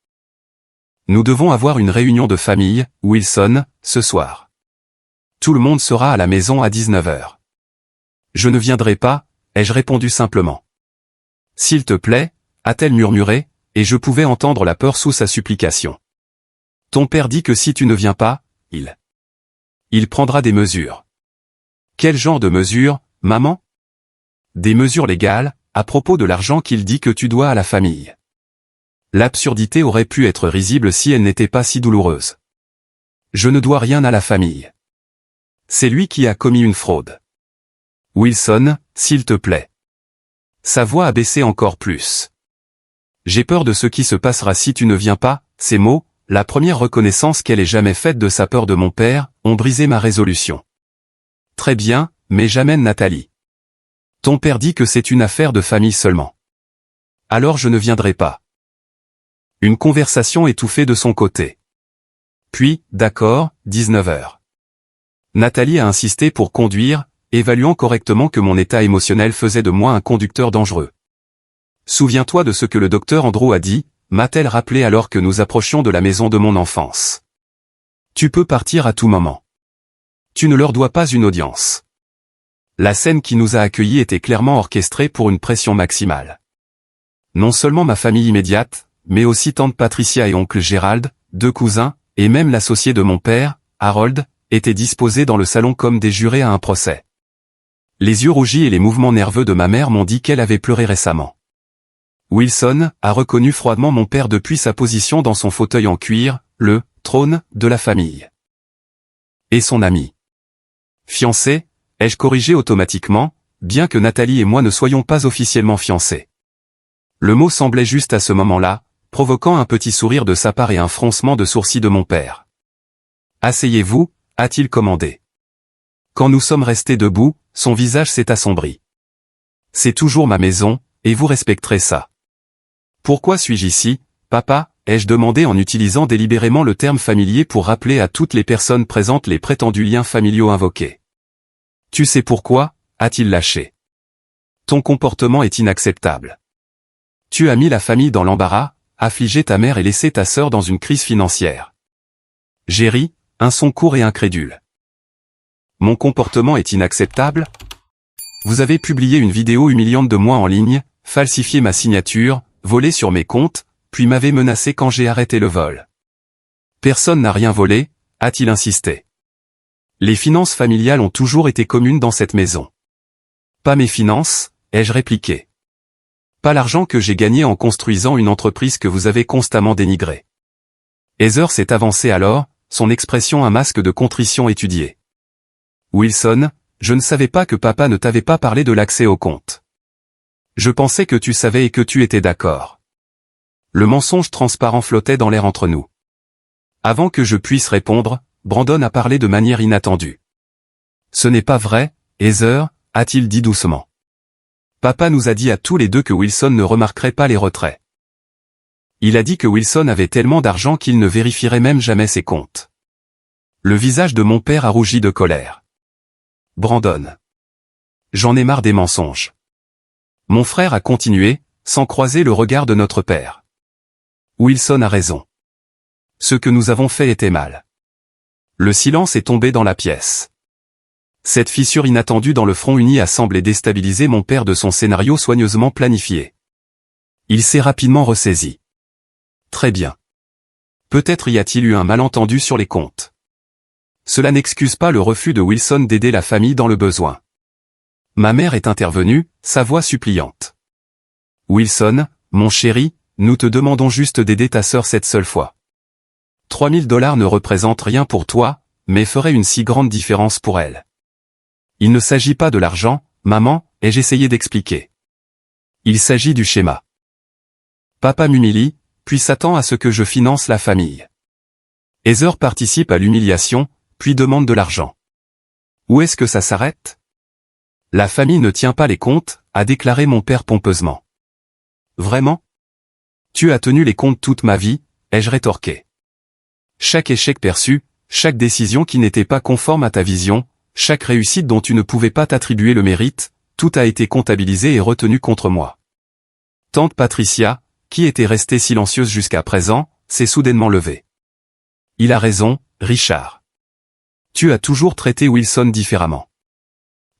Nous devons avoir une réunion de famille, Wilson, ce soir. Tout le monde sera à la maison à 19h. Je ne viendrai pas, ai-je répondu simplement. S'il te plaît, a-t-elle murmuré, et je pouvais entendre la peur sous sa supplication. Ton père dit que si tu ne viens pas, il prendra des mesures. Quel genre de mesures, maman? Des mesures légales, à propos de l'argent qu'il dit que tu dois à la famille. L'absurdité aurait pu être risible si elle n'était pas si douloureuse. Je ne dois rien à la famille. C'est lui qui a commis une fraude. Wilson, s'il te plaît. Sa voix a baissé encore plus. J'ai peur de ce qui se passera si tu ne viens pas, ces mots, la première reconnaissance qu'elle ait jamais faite de sa peur de mon père, ont brisé ma résolution. Très bien, mais j'amène Nathalie. Ton père dit que c'est une affaire de famille seulement. Alors je ne viendrai pas. Une conversation étouffée de son côté. Puis, d'accord, 19h. Nathalie a insisté pour conduire, évaluant correctement que mon état émotionnel faisait de moi un conducteur dangereux. Souviens-toi de ce que le docteur Andrew a dit, m'a-t-elle rappelé alors que nous approchions de la maison de mon enfance. Tu peux partir à tout moment. Tu ne leur dois pas une audience. La scène qui nous a accueillis était clairement orchestrée pour une pression maximale. Non seulement ma famille immédiate, mais aussi tante Patricia et oncle Gérald, 2 cousins, et même l'associé de mon père, Harold, étaient disposés dans le salon comme des jurés à un procès. Les yeux rougis et les mouvements nerveux de ma mère m'ont dit qu'elle avait pleuré récemment. Wilson a reconnu froidement mon père depuis sa position dans son fauteuil en cuir, le trône de la famille. Et son ami. Fiancé, ai-je corrigé automatiquement, bien que Nathalie et moi ne soyons pas officiellement fiancés. Le mot semblait juste à ce moment-là, provoquant un petit sourire de sa part et un froncement de sourcils de mon père. Asseyez-vous, a-t-il commandé. Quand nous sommes restés debout, son visage s'est assombri. C'est toujours ma maison, et vous respecterez ça. Pourquoi suis-je ici, papa, ai-je demandé en utilisant délibérément le terme familier pour rappeler à toutes les personnes présentes les prétendus liens familiaux invoqués. Tu sais pourquoi, a-t-il lâché. Ton comportement est inacceptable. Tu as mis la famille dans l'embarras, affligé ta mère et laissé ta sœur dans une crise financière. Jerry, un son court et incrédule. Mon comportement est inacceptable? Vous avez publié une vidéo humiliante de moi en ligne, falsifié ma signature, volé sur mes comptes, puis m'avez menacé quand j'ai arrêté le vol. Personne n'a rien volé, a-t-il insisté. Les finances familiales ont toujours été communes dans cette maison. Pas mes finances, ai-je répliqué. Pas l'argent que j'ai gagné en construisant une entreprise que vous avez constamment dénigrée. Heather s'est avancé alors, son expression un masque de contrition étudié. Wilson, je ne savais pas que papa ne t'avait pas parlé de l'accès au compte. Je pensais que tu savais et que tu étais d'accord. Le mensonge transparent flottait dans l'air entre nous. Avant que je puisse répondre, Brandon a parlé de manière inattendue. Ce n'est pas vrai, Heather, a-t-il dit doucement. Papa nous a dit à tous les deux que Wilson ne remarquerait pas les retraits. Il a dit que Wilson avait tellement d'argent qu'il ne vérifierait même jamais ses comptes. Le visage de mon père a rougi de colère. Brandon. J'en ai marre des mensonges. Mon frère a continué, sans croiser le regard de notre père. Wilson a raison. Ce que nous avons fait était mal. Le silence est tombé dans la pièce. Cette fissure inattendue dans le front uni a semblé déstabiliser mon père de son scénario soigneusement planifié. Il s'est rapidement ressaisi. Très bien. Peut-être y a-t-il eu un malentendu sur les comptes. Cela n'excuse pas le refus de Wilson d'aider la famille dans le besoin. Ma mère est intervenue, sa voix suppliante. Wilson, mon chéri, nous te demandons juste d'aider ta sœur cette seule fois. 3 000 $ ne représentent rien pour toi, mais feraient une si grande différence pour elle. Il ne s'agit pas de l'argent, maman, ai-je essayé d'expliquer. Il s'agit du schéma. Papa m'humilie, puis s'attend à ce que je finance la famille. Heather participe à l'humiliation, puis demande de l'argent. Où est-ce que ça s'arrête? La famille ne tient pas les comptes, a déclaré mon père pompeusement. Vraiment? Tu as tenu les comptes toute ma vie, ai-je rétorqué. Chaque échec perçu, chaque décision qui n'était pas conforme à ta vision, chaque réussite dont tu ne pouvais pas t'attribuer le mérite, tout a été comptabilisé et retenu contre moi. Tante Patricia, qui était restée silencieuse jusqu'à présent, s'est soudainement levée. Il a raison, Richard. Tu as toujours traité Wilson différemment.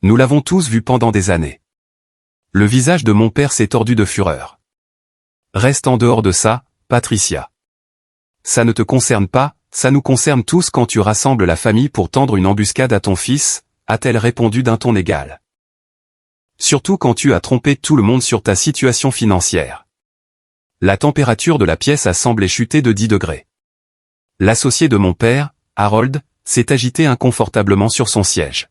Nous l'avons tous vu pendant des années. Le visage de mon père s'est tordu de fureur. Reste en dehors de ça, Patricia. Ça ne te concerne pas, ça nous concerne tous quand tu rassembles la famille pour tendre une embuscade à ton fils, a-t-elle répondu d'un ton égal. Surtout quand tu as trompé tout le monde sur ta situation financière. La température de la pièce a semblé chuter de 10 degrés. L'associé de mon père, Harold, s'est agité inconfortablement sur son siège.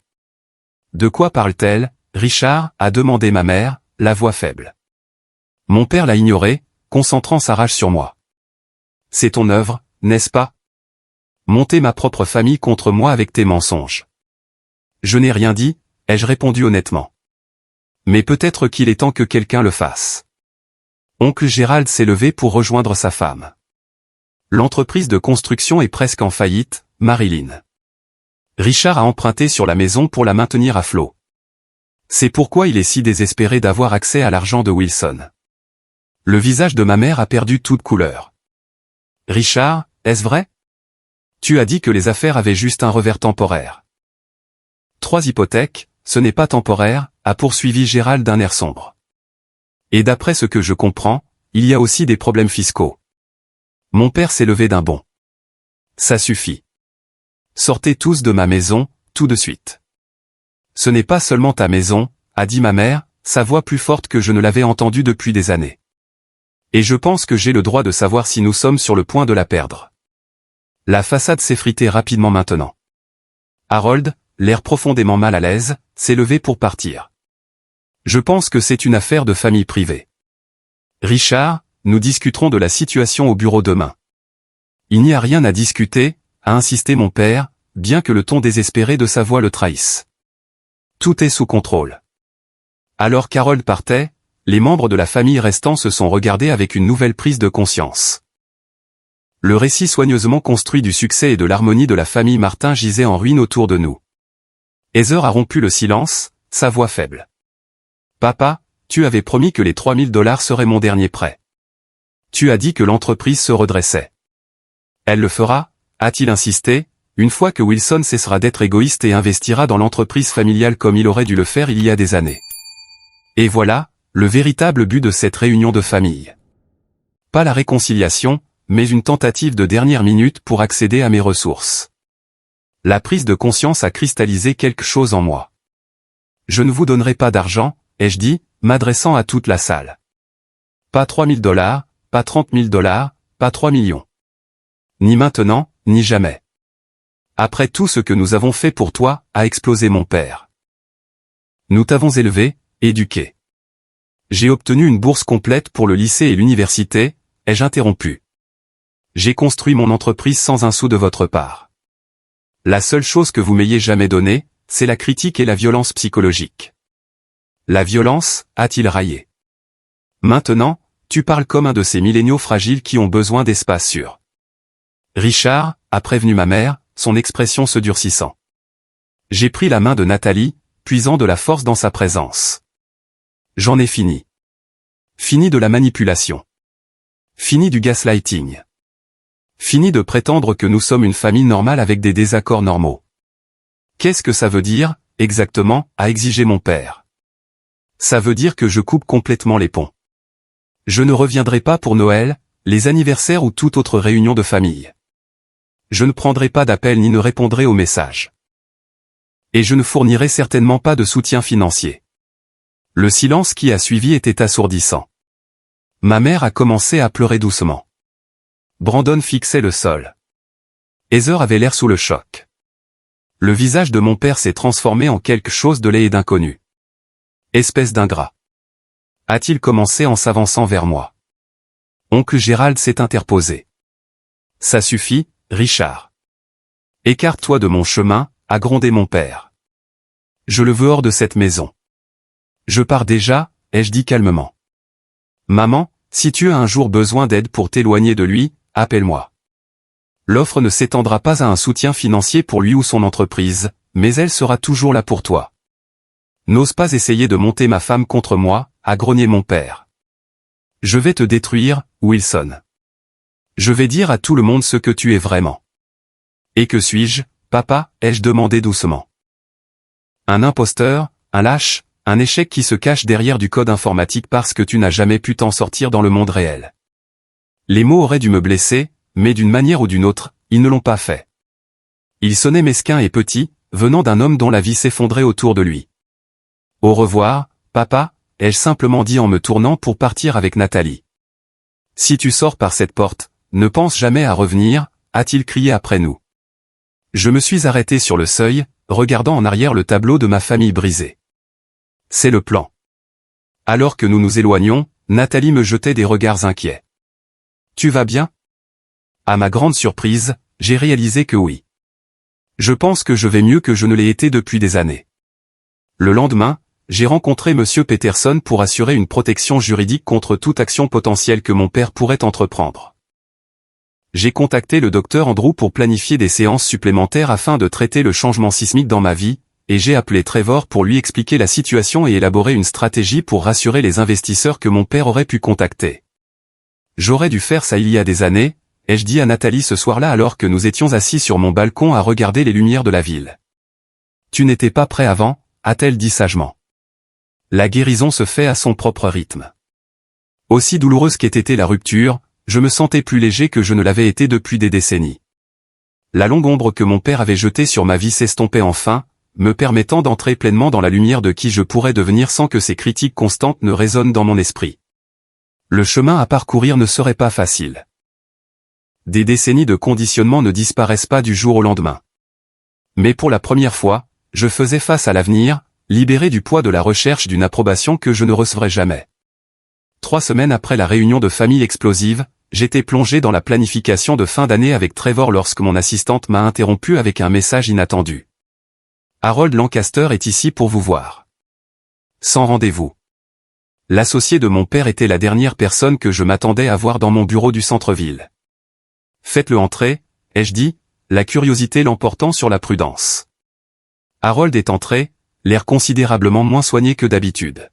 De quoi parle-t-elle, Richard, a demandé ma mère, la voix faible. Mon père l'a ignoré, concentrant sa rage sur moi. C'est ton œuvre, n'est-ce pas? Monter ma propre famille contre moi avec tes mensonges. Je n'ai rien dit, ai-je répondu honnêtement. Mais peut-être qu'il est temps que quelqu'un le fasse. Oncle Gérald s'est levé pour rejoindre sa femme. L'entreprise de construction est presque en faillite, Marilyn. Richard a emprunté sur la maison pour la maintenir à flot. C'est pourquoi il est si désespéré d'avoir accès à l'argent de Wilson. Le visage de ma mère a perdu toute couleur. Richard, est-ce vrai? Tu as dit que les affaires avaient juste un revers temporaire. 3 hypothèques, ce n'est pas temporaire, a poursuivi Gérald d'un air sombre. Et d'après ce que je comprends, il y a aussi des problèmes fiscaux. Mon père s'est levé d'un bond. Ça suffit. Sortez tous de ma maison, tout de suite. Ce n'est pas seulement ta maison, a dit ma mère, sa voix plus forte que je ne l'avais entendue depuis des années. Et je pense que j'ai le droit de savoir si nous sommes sur le point de la perdre. La façade s'effritait rapidement maintenant. Harold, l'air profondément mal à l'aise, s'est levé pour partir. Je pense que c'est une affaire de famille privée. Richard, nous discuterons de la situation au bureau demain. Il n'y a rien à discuter, a insisté mon père, bien que le ton désespéré de sa voix le trahisse. Tout est sous contrôle. Alors qu'Harold partait, les membres de la famille restants se sont regardés avec une nouvelle prise de conscience. Le récit soigneusement construit du succès et de l'harmonie de la famille Martin gisait en ruine autour de nous. Heather a rompu le silence, sa voix faible. Papa, tu avais promis que les $3000 seraient mon dernier prêt. Tu as dit que l'entreprise se redressait. Elle le fera, a-t-il insisté, une fois que Wilson cessera d'être égoïste et investira dans l'entreprise familiale comme il aurait dû le faire il y a des années. Et voilà, le véritable but de cette réunion de famille. Pas la réconciliation, mais une tentative de dernière minute pour accéder à mes ressources. La prise de conscience a cristallisé quelque chose en moi. Je ne vous donnerai pas d'argent, ai-je dit, m'adressant à toute la salle. Pas $3000, pas $30 000, pas 3 millions. Ni maintenant, ni jamais. Après tout ce que nous avons fait pour toi, a explosé mon père. Nous t'avons élevé, éduqué. J'ai obtenu une bourse complète pour le lycée et l'université, ai-je interrompu. J'ai construit mon entreprise sans un sou de votre part. La seule chose que vous m'ayez jamais donnée, c'est la critique et la violence psychologique. La violence, a-t-il raillé. Maintenant, tu parles comme un de ces milléniaux fragiles qui ont besoin d'espace sûr. Richard, a prévenu ma mère, son expression se durcissant. J'ai pris la main de Nathalie, puisant de la force dans sa présence. J'en ai fini. Fini de la manipulation. Fini du gaslighting. Fini de prétendre que nous sommes une famille normale avec des désaccords normaux. Qu'est-ce que ça veut dire, exactement, a exigé mon père. Ça veut dire que je coupe complètement les ponts. Je ne reviendrai pas pour Noël, les anniversaires ou toute autre réunion de famille. Je ne prendrai pas d'appel ni ne répondrai aux messages. Et je ne fournirai certainement pas de soutien financier. Le silence qui a suivi était assourdissant. Ma mère a commencé à pleurer doucement. Brandon fixait le sol. Heather avait l'air sous le choc. Le visage de mon père s'est transformé en quelque chose de laid et d'inconnu. Espèce d'ingrat. A-t-il commencé en s'avançant vers moi. Oncle Gérald s'est interposé. Ça suffit, Richard. Écarte-toi de mon chemin, a grondé mon père. Je le veux hors de cette maison. Je pars déjà, ai-je dit calmement. Maman, si tu as un jour besoin d'aide pour t'éloigner de lui, appelle-moi. L'offre ne s'étendra pas à un soutien financier pour lui ou son entreprise, mais elle sera toujours là pour toi. N'ose pas essayer de monter ma femme contre moi, a grogné mon père. Je vais te détruire, Wilson. Je vais dire à tout le monde ce que tu es vraiment. Et que suis-je, papa, ai-je demandé doucement. Un imposteur, un lâche, un échec qui se cache derrière du code informatique parce que tu n'as jamais pu t'en sortir dans le monde réel. Les mots auraient dû me blesser, mais d'une manière ou d'une autre, ils ne l'ont pas fait. Il sonnait mesquin et petit, venant d'un homme dont la vie s'effondrait autour de lui. Au revoir, papa, ai-je simplement dit en me tournant pour partir avec Nathalie. Si tu sors par cette porte, ne pense jamais à revenir, a-t-il crié après nous. Je me suis arrêté sur le seuil, regardant en arrière le tableau de ma famille brisée. C'est le plan. Alors que nous nous éloignions, Nathalie me jetait des regards inquiets. Tu vas bien? À ma grande surprise, j'ai réalisé que oui. Je pense que je vais mieux que je ne l'ai été depuis des années. Le lendemain, j'ai rencontré Monsieur Peterson pour assurer une protection juridique contre toute action potentielle que mon père pourrait entreprendre. J'ai contacté le docteur Andrew pour planifier des séances supplémentaires afin de traiter le changement sismique dans ma vie, et j'ai appelé Trevor pour lui expliquer la situation et élaborer une stratégie pour rassurer les investisseurs que mon père aurait pu contacter. J'aurais dû faire ça il y a des années, ai-je dit à Nathalie ce soir-là alors que nous étions assis sur mon balcon à regarder les lumières de la ville. Tu n'étais pas prêt avant, a-t-elle dit sagement. La guérison se fait à son propre rythme. Aussi douloureuse qu'ait été la rupture, je me sentais plus léger que je ne l'avais été depuis des décennies. La longue ombre que mon père avait jetée sur ma vie s'estompait enfin, me permettant d'entrer pleinement dans la lumière de qui je pourrais devenir sans que ces critiques constantes ne résonnent dans mon esprit. Le chemin à parcourir ne serait pas facile. Des décennies de conditionnement ne disparaissent pas du jour au lendemain. Mais pour la première fois, je faisais face à l'avenir, libéré du poids de la recherche d'une approbation que je ne recevrais jamais. 3 semaines après la réunion de famille explosive, j'étais plongé dans la planification de fin d'année avec Trevor lorsque mon assistante m'a interrompu avec un message inattendu. Harold Lancaster est ici pour vous voir. Sans rendez-vous. L'associé de mon père était la dernière personne que je m'attendais à voir dans mon bureau du centre-ville. Faites-le entrer, ai-je dit, la curiosité l'emportant sur la prudence. Harold est entré, l'air considérablement moins soigné que d'habitude.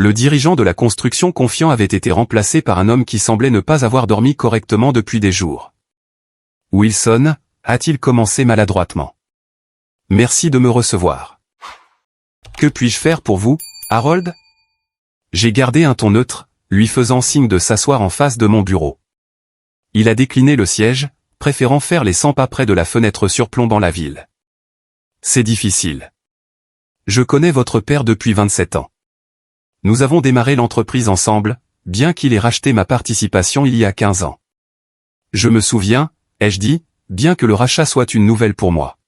Le dirigeant de la construction confiant avait été remplacé par un homme qui semblait ne pas avoir dormi correctement depuis des jours. Wilson, a-t-il commencé maladroitement. Merci de me recevoir. Que puis-je faire pour vous, Harold? J'ai gardé un ton neutre, lui faisant signe de s'asseoir en face de mon bureau. Il a décliné le siège, préférant faire les 100 pas près de la fenêtre surplombant la ville. C'est difficile. Je connais votre père depuis 27 ans. Nous avons démarré l'entreprise ensemble, bien qu'il ait racheté ma participation il y a 15 ans. Je me souviens, ai-je dit, bien que le rachat soit une nouvelle pour moi.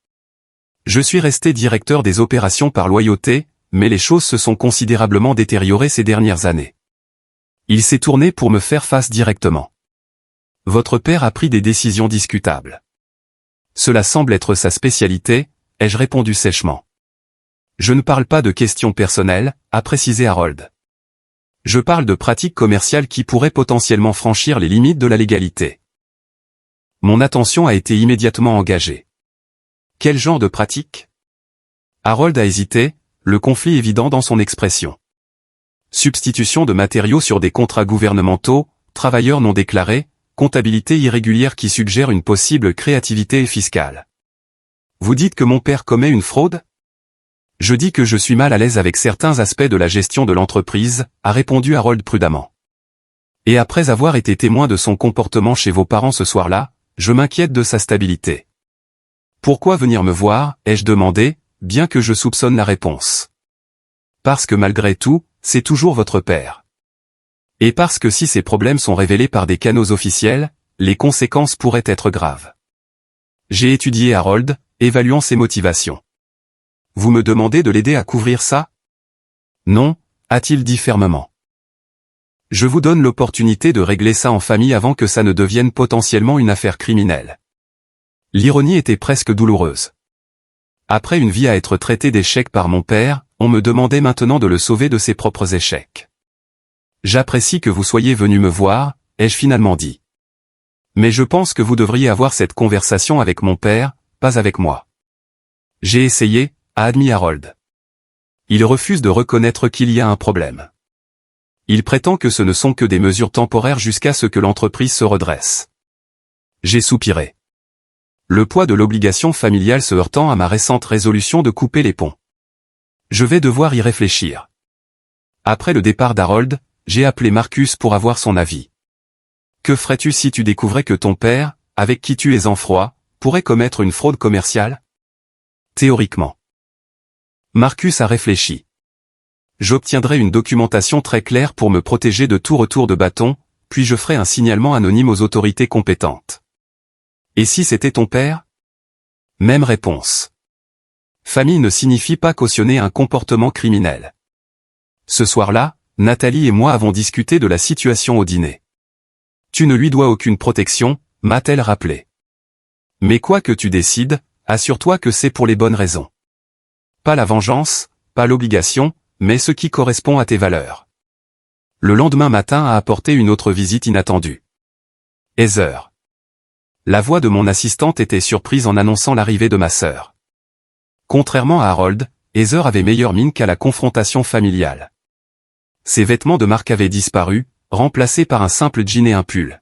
Je suis resté directeur des opérations par loyauté, mais les choses se sont considérablement détériorées ces dernières années. Il s'est tourné pour me faire face directement. Votre père a pris des décisions discutables. Cela semble être sa spécialité, ai-je répondu sèchement. Je ne parle pas de questions personnelles, a précisé Harold. Je parle de pratiques commerciales qui pourraient potentiellement franchir les limites de la légalité. Mon attention a été immédiatement engagée. Quel genre de pratique? Harold a hésité, le conflit évident dans son expression. Substitution de matériaux sur des contrats gouvernementaux, travailleurs non déclarés, comptabilité irrégulière qui suggère une possible créativité fiscale. Vous dites que mon père commet une fraude? Je dis que je suis mal à l'aise avec certains aspects de la gestion de l'entreprise, a répondu Harold prudemment. Et après avoir été témoin de son comportement chez vos parents ce soir-là, je m'inquiète de sa stabilité. Pourquoi venir me voir, ai-je demandé, bien que je soupçonne la réponse. Parce que malgré tout, c'est toujours votre père. Et parce que si ces problèmes sont révélés par des canaux officiels, les conséquences pourraient être graves. J'ai étudié Harold, évaluant ses motivations. Vous me demandez de l'aider à couvrir ça? Non, a-t-il dit fermement. Je vous donne l'opportunité de régler ça en famille avant que ça ne devienne potentiellement une affaire criminelle. L'ironie était presque douloureuse. Après une vie à être traité d'échec par mon père, on me demandait maintenant de le sauver de ses propres échecs. J'apprécie que vous soyez venu me voir, ai-je finalement dit. Mais je pense que vous devriez avoir cette conversation avec mon père, pas avec moi. J'ai essayé, a admis Harold. Il refuse de reconnaître qu'il y a un problème. Il prétend que ce ne sont que des mesures temporaires jusqu'à ce que l'entreprise se redresse. J'ai soupiré. Le poids de l'obligation familiale se heurtant à ma récente résolution de couper les ponts. Je vais devoir y réfléchir. Après le départ d'Harold, j'ai appelé Marcus pour avoir son avis. Que ferais-tu si tu découvrais que ton père, avec qui tu es en froid, pourrait commettre une fraude commerciale? Théoriquement. Marcus a réfléchi. J'obtiendrai une documentation très claire pour me protéger de tout retour de bâton, puis je ferai un signalement anonyme aux autorités compétentes. Et si c'était ton père? Même réponse. Famille ne signifie pas cautionner un comportement criminel. Ce soir-là, Nathalie et moi avons discuté de la situation au dîner. Tu ne lui dois aucune protection, m'a-t-elle rappelé. Mais quoi que tu décides, assure-toi que c'est pour les bonnes raisons. Pas la vengeance, pas l'obligation, mais ce qui correspond à tes valeurs. Le lendemain matin a apporté une autre visite inattendue. Heather. La voix de mon assistante était surprise en annonçant l'arrivée de ma sœur. Contrairement à Harold, Heather avait meilleure mine qu'à la confrontation familiale. Ses vêtements de marque avaient disparu, remplacés par un simple jean et un pull.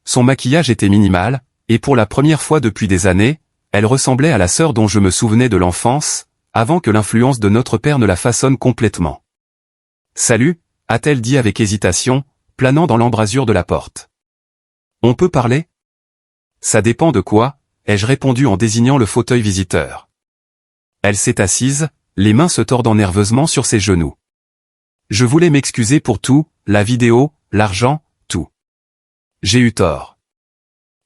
Son maquillage était minimal, et pour la première fois depuis des années, elle ressemblait à la sœur dont je me souvenais de l'enfance, avant que l'influence de notre père ne la façonne complètement. « Salut », a-t-elle dit avec hésitation, planant dans l'embrasure de la porte. « On peut parler ?» Ça dépend de quoi, ai-je répondu en désignant le fauteuil visiteur. Elle s'est assise, les mains se tordant nerveusement sur ses genoux. Je voulais m'excuser pour tout, la vidéo, l'argent, tout. J'ai eu tort.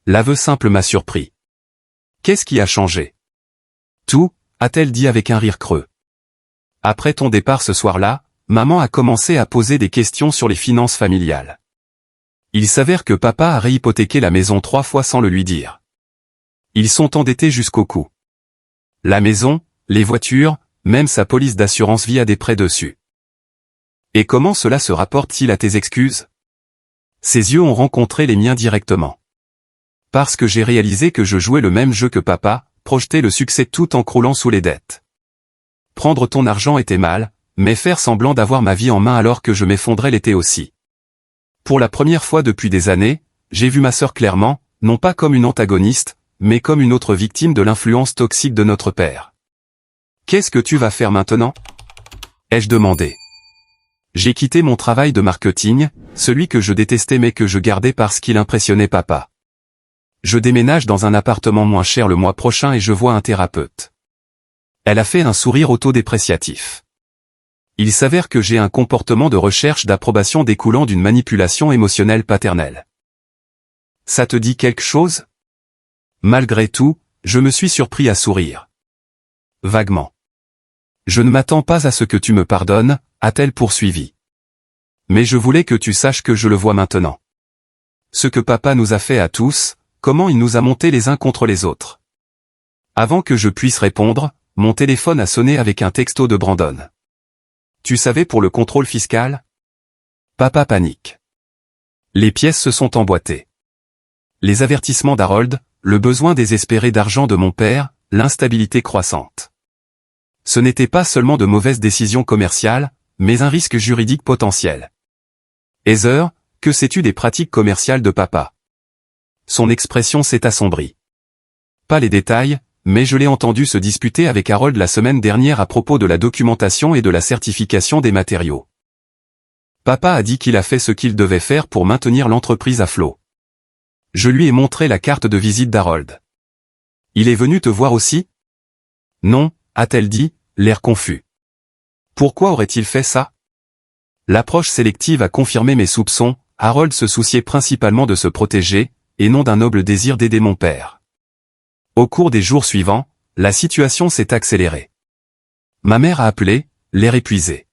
L'aveu simple m'a surpris. Qu'est-ce qui a changé? Tout, a-t-elle dit avec un rire creux. Après ton départ ce soir-là, maman a commencé à poser des questions sur les finances familiales. Il s'avère que papa a réhypothéqué la maison 3 fois sans le lui dire. Ils sont endettés jusqu'au cou. La maison, les voitures, même sa police d'assurance vie a des prêts dessus. Et comment cela se rapporte-t-il à tes excuses? Ses yeux ont rencontré les miens directement. Parce que j'ai réalisé que je jouais le même jeu que papa, projeter le succès tout en croulant sous les dettes. Prendre ton argent était mal, mais faire semblant d'avoir ma vie en main alors que je m'effondrais l'était aussi. Pour la première fois depuis des années, j'ai vu ma sœur clairement, non pas comme une antagoniste, mais comme une autre victime de l'influence toxique de notre père. « Qu'est-ce que tu vas faire maintenant ?» ai-je demandé. J'ai quitté mon travail de marketing, celui que je détestais mais que je gardais parce qu'il impressionnait papa. Je déménage dans un appartement moins cher le mois prochain et je vois un thérapeute. Elle a fait un sourire autodépréciatif. Il s'avère que j'ai un comportement de recherche d'approbation découlant d'une manipulation émotionnelle paternelle. Ça te dit quelque chose ? Malgré tout, je me suis surpris à sourire. Vaguement. Je ne m'attends pas à ce que tu me pardonnes, a-t-elle poursuivi. Mais je voulais que tu saches que je le vois maintenant. Ce que papa nous a fait à tous, comment il nous a montés les uns contre les autres. Avant que je puisse répondre, mon téléphone a sonné avec un texto de Brandon. Tu savais pour le contrôle fiscal ? Papa panique. Les pièces se sont emboîtées. Les avertissements d'Harold, le besoin désespéré d'argent de mon père, l'instabilité croissante. Ce n'était pas seulement de mauvaises décisions commerciales, mais un risque juridique potentiel. Heather, que sais-tu des pratiques commerciales de papa ? Son expression s'est assombrie. Pas les détails, mais je l'ai entendu se disputer avec Harold la semaine dernière à propos de la documentation et de la certification des matériaux. Papa a dit qu'il a fait ce qu'il devait faire pour maintenir l'entreprise à flot. Je lui ai montré la carte de visite d'Harold. Il est venu te voir aussi ? Non, a-t-elle dit, l'air confus. Pourquoi aurait-il fait ça ? L'approche sélective a confirmé mes soupçons, Harold se souciait principalement de se protéger, et non d'un noble désir d'aider mon père. Au cours des jours suivants, la situation s'est accélérée. Ma mère a appelé, l'air épuisé.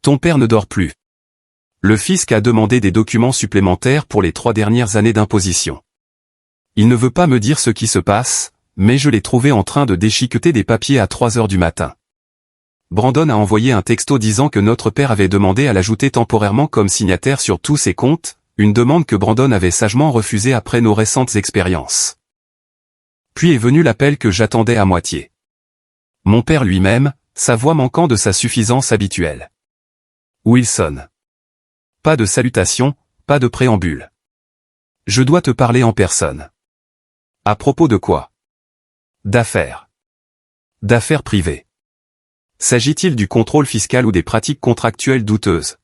Ton père ne dort plus. Le fisc a demandé des documents supplémentaires pour les 3 dernières années d'imposition. Il ne veut pas me dire ce qui se passe, mais je l'ai trouvé en train de déchiqueter des papiers à 3 heures du matin. Brandon a envoyé un texto disant que notre père avait demandé à l'ajouter temporairement comme signataire sur tous ses comptes, une demande que Brandon avait sagement refusée après nos récentes expériences. Puis est venu l'appel que j'attendais à moitié. Mon père lui-même, sa voix manquant de sa suffisance habituelle. Wilson. Pas de salutation, pas de préambule. Je dois te parler en personne. À propos de quoi ? D'affaires. D'affaires privées. S'agit-il du contrôle fiscal ou des pratiques contractuelles douteuses ?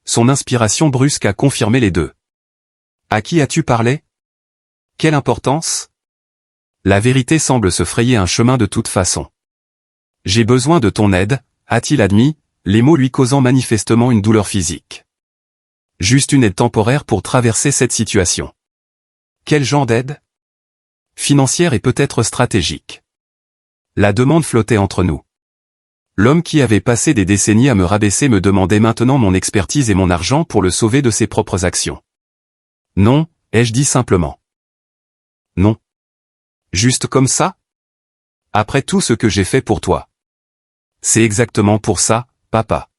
Son inspiration brusque a confirmé les deux. À qui as-tu parlé ? Quelle importance ? La vérité semble se frayer un chemin de toute façon. J'ai besoin de ton aide, a-t-il admis, les mots lui causant manifestement une douleur physique. Juste une aide temporaire pour traverser cette situation. Quel genre d'aide ? Financière et peut-être stratégique. La demande flottait entre nous. L'homme qui avait passé des décennies à me rabaisser me demandait maintenant mon expertise et mon argent pour le sauver de ses propres actions. Non, ai-je dit simplement. Non. Juste comme ça ? Après tout ce que j'ai fait pour toi. C'est exactement pour ça, papa.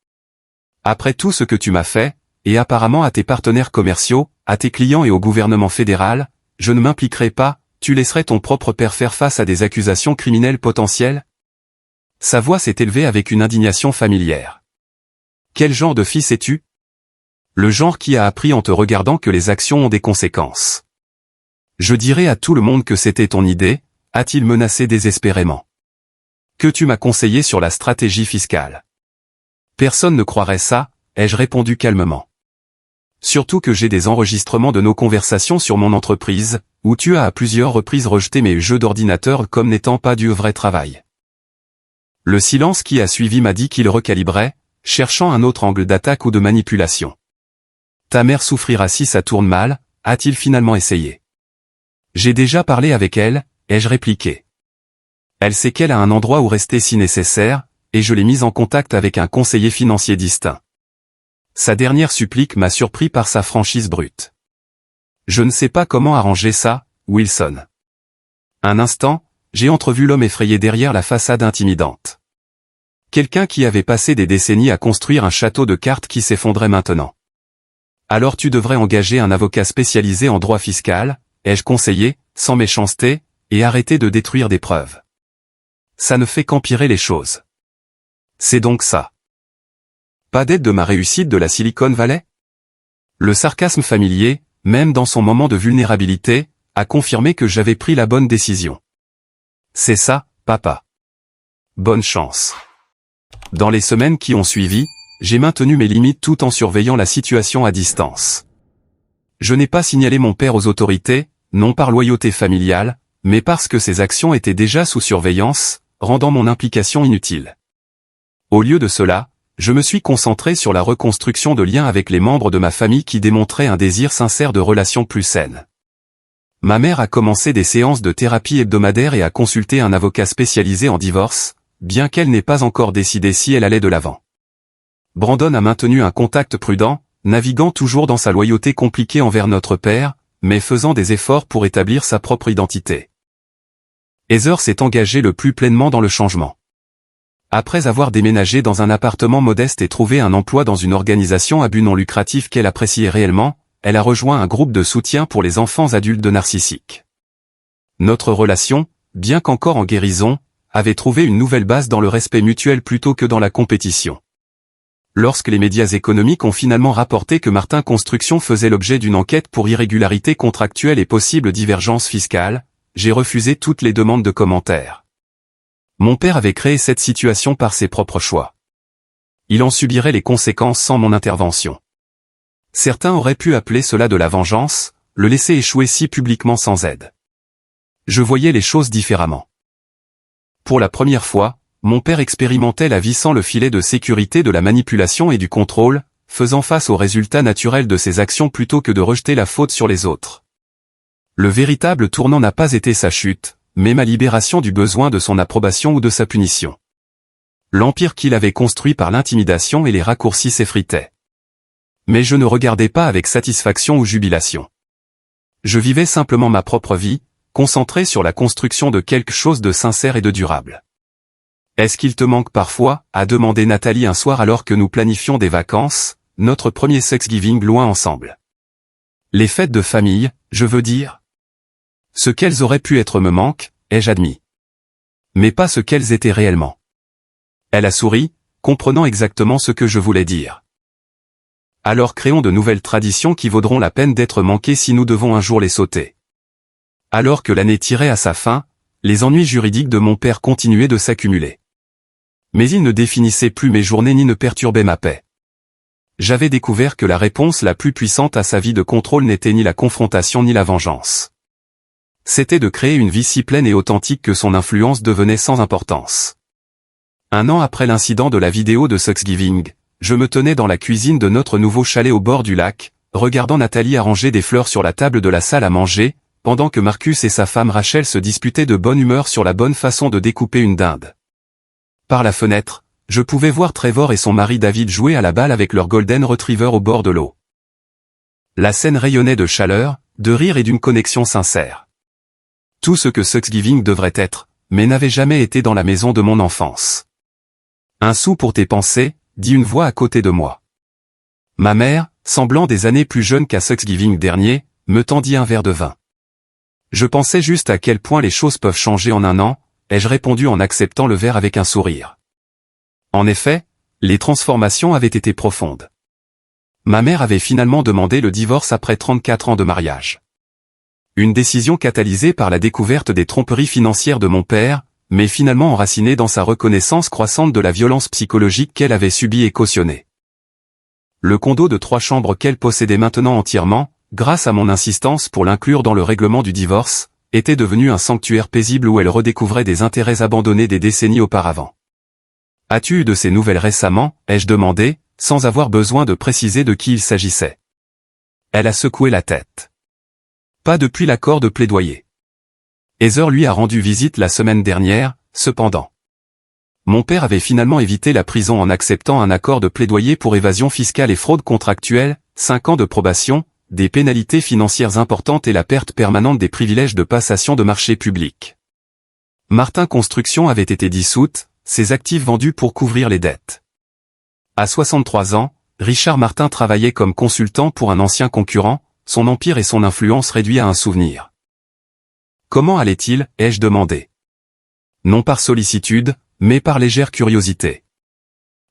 Après tout ce que tu m'as fait, et apparemment à tes partenaires commerciaux, à tes clients et au gouvernement fédéral, je ne m'impliquerai pas, tu laisserais ton propre père faire face à des accusations criminelles potentielles ? Sa voix s'est élevée avec une indignation familière. Quel genre de fils es-tu ? Le genre qui a appris en te regardant que les actions ont des conséquences. Je dirai à tout le monde que c'était ton idée, a-t-il menacé désespérément. Que tu m'as conseillé sur la stratégie fiscale. Personne ne croirait ça, ai-je répondu calmement. Surtout que j'ai des enregistrements de nos conversations sur mon entreprise, où tu as à plusieurs reprises rejeté mes jeux d'ordinateur comme n'étant pas du vrai travail. Le silence qui a suivi m'a dit qu'il recalibrait, cherchant un autre angle d'attaque ou de manipulation. Ta mère souffrira si ça tourne mal, a-t-il finalement essayé. J'ai déjà parlé avec elle, ai-je répliqué. Elle sait qu'elle a un endroit où rester si nécessaire, et je l'ai mise en contact avec un conseiller financier distinct. Sa dernière supplique m'a surpris par sa franchise brute. Je ne sais pas comment arranger ça, Wilson. Un instant, j'ai entrevu l'homme effrayé derrière la façade intimidante. Quelqu'un qui avait passé des décennies à construire un château de cartes qui s'effondrait maintenant. Alors tu devrais engager un avocat spécialisé en droit fiscal, ai-je conseillé, sans méchanceté, et arrêter de détruire des preuves. Ça ne fait qu'empirer les choses. C'est donc ça. Pas d'aide de ma réussite de la Silicon Valley? Le sarcasme familier, même dans son moment de vulnérabilité, a confirmé que j'avais pris la bonne décision. C'est ça, papa. Bonne chance. Dans les semaines qui ont suivi, j'ai maintenu mes limites tout en surveillant la situation à distance. Je n'ai pas signalé mon père aux autorités, non par loyauté familiale, mais parce que ses actions étaient déjà sous surveillance, rendant mon implication inutile. Au lieu de cela, je me suis concentré sur la reconstruction de liens avec les membres de ma famille qui démontraient un désir sincère de relations plus saines. Ma mère a commencé des séances de thérapie hebdomadaires et a consulté un avocat spécialisé en divorce, bien qu'elle n'ait pas encore décidé si elle allait de l'avant. Brandon a maintenu un contact prudent, naviguant toujours dans sa loyauté compliquée envers notre père, mais faisant des efforts pour établir sa propre identité. Heather s'est engagée le plus pleinement dans le changement. Après avoir déménagé dans un appartement modeste et trouvé un emploi dans une organisation à but non lucratif qu'elle appréciait réellement, elle a rejoint un groupe de soutien pour les enfants adultes de narcissiques. Notre relation, bien qu'encore en guérison, avait trouvé une nouvelle base dans le respect mutuel plutôt que dans la compétition. Lorsque les médias économiques ont finalement rapporté que Martin Construction faisait l'objet d'une enquête pour irrégularité contractuelle et possible divergence fiscale, j'ai refusé toutes les demandes de commentaires. Mon père avait créé cette situation par ses propres choix. Il en subirait les conséquences sans mon intervention. Certains auraient pu appeler cela de la vengeance, le laisser échouer si publiquement sans aide. Je voyais les choses différemment. Pour la première fois, mon père expérimentait la vie sans le filet de sécurité de la manipulation et du contrôle, faisant face aux résultats naturels de ses actions plutôt que de rejeter la faute sur les autres. Le véritable tournant n'a pas été sa chute, mais ma libération du besoin de son approbation ou de sa punition. L'empire qu'il avait construit par l'intimidation et les raccourcis s'effritait. Mais je ne regardais pas avec satisfaction ou jubilation. Je vivais simplement ma propre vie, concentré sur la construction de quelque chose de sincère et de durable. « Est-ce qu'il te manque parfois ?» a demandé Nathalie un soir alors que nous planifions des vacances, notre premier Thanksgiving loin ensemble. Les fêtes de famille, je veux dire. Ce qu'elles auraient pu être me manque, ai-je admis. Mais pas ce qu'elles étaient réellement. Elle a souri, comprenant exactement ce que je voulais dire. Alors créons de nouvelles traditions qui vaudront la peine d'être manquées si nous devons un jour les sauter. Alors que l'année tirait à sa fin, les ennuis juridiques de mon père continuaient de s'accumuler. Mais ils ne définissaient plus mes journées ni ne perturbaient ma paix. J'avais découvert que la réponse la plus puissante à sa vie de contrôle n'était ni la confrontation ni la vengeance. C'était de créer une vie si pleine et authentique que son influence devenait sans importance. Un an après l'incident de la vidéo de Thanksgiving, je me tenais dans la cuisine de notre nouveau chalet au bord du lac, regardant Nathalie arranger des fleurs sur la table de la salle à manger, pendant que Marcus et sa femme Rachel se disputaient de bonne humeur sur la bonne façon de découper une dinde. Par la fenêtre, je pouvais voir Trevor et son mari David jouer à la balle avec leur Golden Retriever au bord de l'eau. La scène rayonnait de chaleur, de rire et d'une connexion sincère. Tout ce que Thanksgiving devrait être, mais n'avait jamais été dans la maison de mon enfance. Un sou pour tes pensées, dit une voix à côté de moi. Ma mère, semblant des années plus jeune qu'à Thanksgiving dernier, me tendit un verre de vin. Je pensais juste à quel point les choses peuvent changer en un an, ai-je répondu en acceptant le verre avec un sourire. En effet, les transformations avaient été profondes. Ma mère avait finalement demandé le divorce après 34 ans de mariage. Une décision catalysée par la découverte des tromperies financières de mon père, mais finalement enracinée dans sa reconnaissance croissante de la violence psychologique qu'elle avait subie et cautionnée. Le condo de 3 chambres qu'elle possédait maintenant entièrement, grâce à mon insistance pour l'inclure dans le règlement du divorce, était devenu un sanctuaire paisible où elle redécouvrait des intérêts abandonnés des décennies auparavant. « As-tu eu de ces nouvelles récemment ?» ai-je demandé, sans avoir besoin de préciser de qui il s'agissait. Elle a secoué la tête. « Pas depuis l'accord de plaidoyer. Heather lui a rendu visite la semaine dernière, cependant. Mon père avait finalement évité la prison en acceptant un accord de plaidoyer pour évasion fiscale et fraude contractuelle, 5 ans de probation, des pénalités financières importantes et la perte permanente des privilèges de passation de marché public. Martin Construction avait été dissoute, ses actifs vendus pour couvrir les dettes. À 63 ans, Richard Martin travaillait comme consultant pour un ancien concurrent, son empire et son influence réduits à un souvenir. Comment allait-il, ai-je demandé. Non par sollicitude, mais par légère curiosité.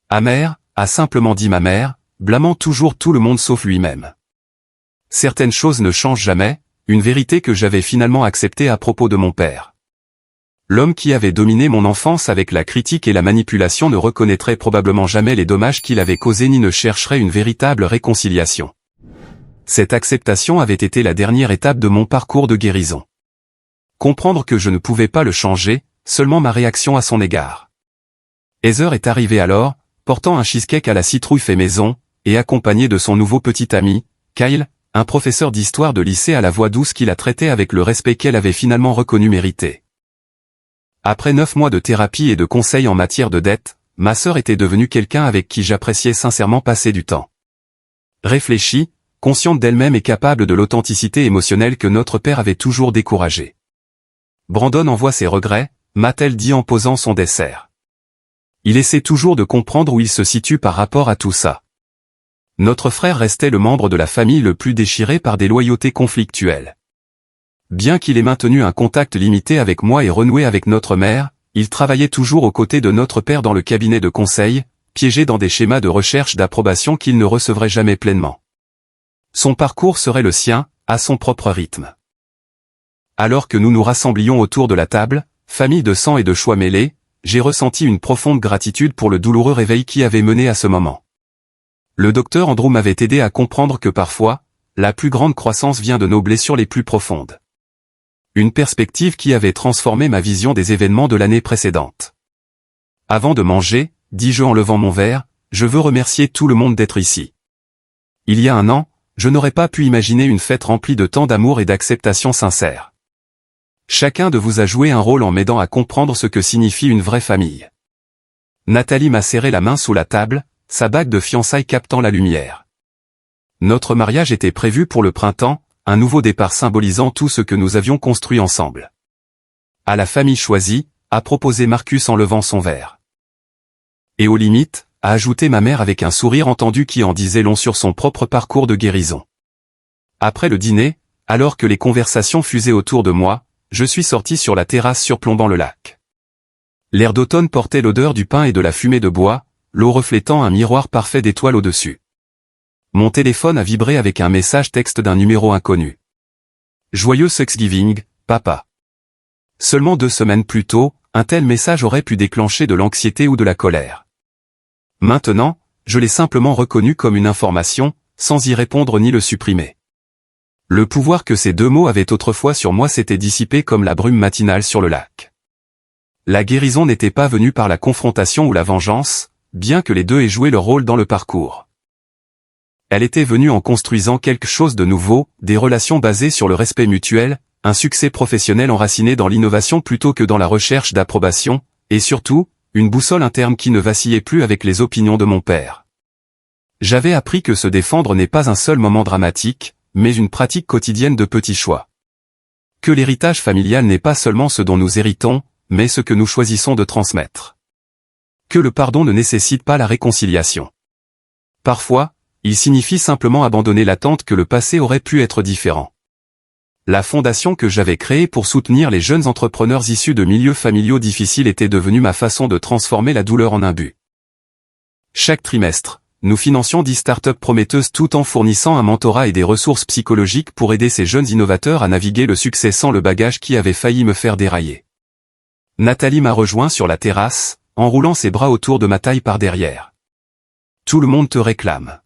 Amer, a simplement dit ma mère, blâmant toujours tout le monde sauf lui-même. Certaines choses ne changent jamais, une vérité que j'avais finalement acceptée à propos de mon père. L'homme qui avait dominé mon enfance avec la critique et la manipulation ne reconnaîtrait probablement jamais les dommages qu'il avait causés ni ne chercherait une véritable réconciliation. Cette acceptation avait été la dernière étape de mon parcours de guérison. Comprendre que je ne pouvais pas le changer, seulement ma réaction à son égard. Heather est arrivé alors, portant un cheesecake à la citrouille fait maison, et accompagné de son nouveau petit ami, Kyle, un professeur d'histoire de lycée à la voix douce qui la traitait avec le respect qu'elle avait finalement reconnu mériter. Après 9 mois de thérapie et de conseils en matière de dette, ma sœur était devenue quelqu'un avec qui j'appréciais sincèrement passer du temps. Réfléchie, consciente d'elle-même et capable de l'authenticité émotionnelle que notre père avait toujours découragée. Brandon envoie ses regrets, m'a-t-elle dit en posant son dessert. Il essaie toujours de comprendre où il se situe par rapport à tout ça. Notre frère restait le membre de la famille le plus déchiré par des loyautés conflictuelles. Bien qu'il ait maintenu un contact limité avec moi et renoué avec notre mère, il travaillait toujours aux côtés de notre père dans le cabinet de conseil, piégé dans des schémas de recherche d'approbation qu'il ne recevrait jamais pleinement. Son parcours serait le sien, à son propre rythme. Alors que nous nous rassemblions autour de la table, famille de sang et de choix mêlés, j'ai ressenti une profonde gratitude pour le douloureux réveil qui avait mené à ce moment. Le docteur Andrew m'avait aidé à comprendre que parfois, la plus grande croissance vient de nos blessures les plus profondes. Une perspective qui avait transformé ma vision des événements de l'année précédente. Avant de manger, dis-je en levant mon verre, je veux remercier tout le monde d'être ici. Il y a un an, je n'aurais pas pu imaginer une fête remplie de tant d'amour et d'acceptation sincère. Chacun de vous a joué un rôle en m'aidant à comprendre ce que signifie une vraie famille. Nathalie m'a serré la main sous la table, sa bague de fiançailles captant la lumière. Notre mariage était prévu pour le printemps, un nouveau départ symbolisant tout ce que nous avions construit ensemble. À la famille choisie, a proposé Marcus en levant son verre. Et aux limites, a ajouté ma mère avec un sourire entendu qui en disait long sur son propre parcours de guérison. Après le dîner, alors que les conversations fusaient autour de moi, je suis sorti sur la terrasse surplombant le lac. L'air d'automne portait l'odeur du pin et de la fumée de bois, l'eau reflétant un miroir parfait d'étoiles au-dessus. Mon téléphone a vibré avec un message texte d'un numéro inconnu. Joyeux Thanksgiving, papa. Seulement 2 semaines plus tôt, un tel message aurait pu déclencher de l'anxiété ou de la colère. Maintenant, je l'ai simplement reconnu comme une information, sans y répondre ni le supprimer. Le pouvoir que ces 2 mots avaient autrefois sur moi s'était dissipé comme la brume matinale sur le lac. La guérison n'était pas venue par la confrontation ou la vengeance, bien que les deux aient joué leur rôle dans le parcours. Elle était venue en construisant quelque chose de nouveau, des relations basées sur le respect mutuel, un succès professionnel enraciné dans l'innovation plutôt que dans la recherche d'approbation, et surtout, une boussole interne qui ne vacillait plus avec les opinions de mon père. J'avais appris que se défendre n'est pas un seul moment dramatique, mais une pratique quotidienne de petits choix. Que l'héritage familial n'est pas seulement ce dont nous héritons, mais ce que nous choisissons de transmettre. Que le pardon ne nécessite pas la réconciliation. Parfois, il signifie simplement abandonner l'attente que le passé aurait pu être différent. La fondation que j'avais créée pour soutenir les jeunes entrepreneurs issus de milieux familiaux difficiles était devenue ma façon de transformer la douleur en un but. Chaque trimestre, nous financions 10 startups prometteuses tout en fournissant un mentorat et des ressources psychologiques pour aider ces jeunes innovateurs à naviguer le succès sans le bagage qui avait failli me faire dérailler. Nathalie m'a rejoint sur la terrasse, enroulant ses bras autour de ma taille par derrière. Tout le monde te réclame.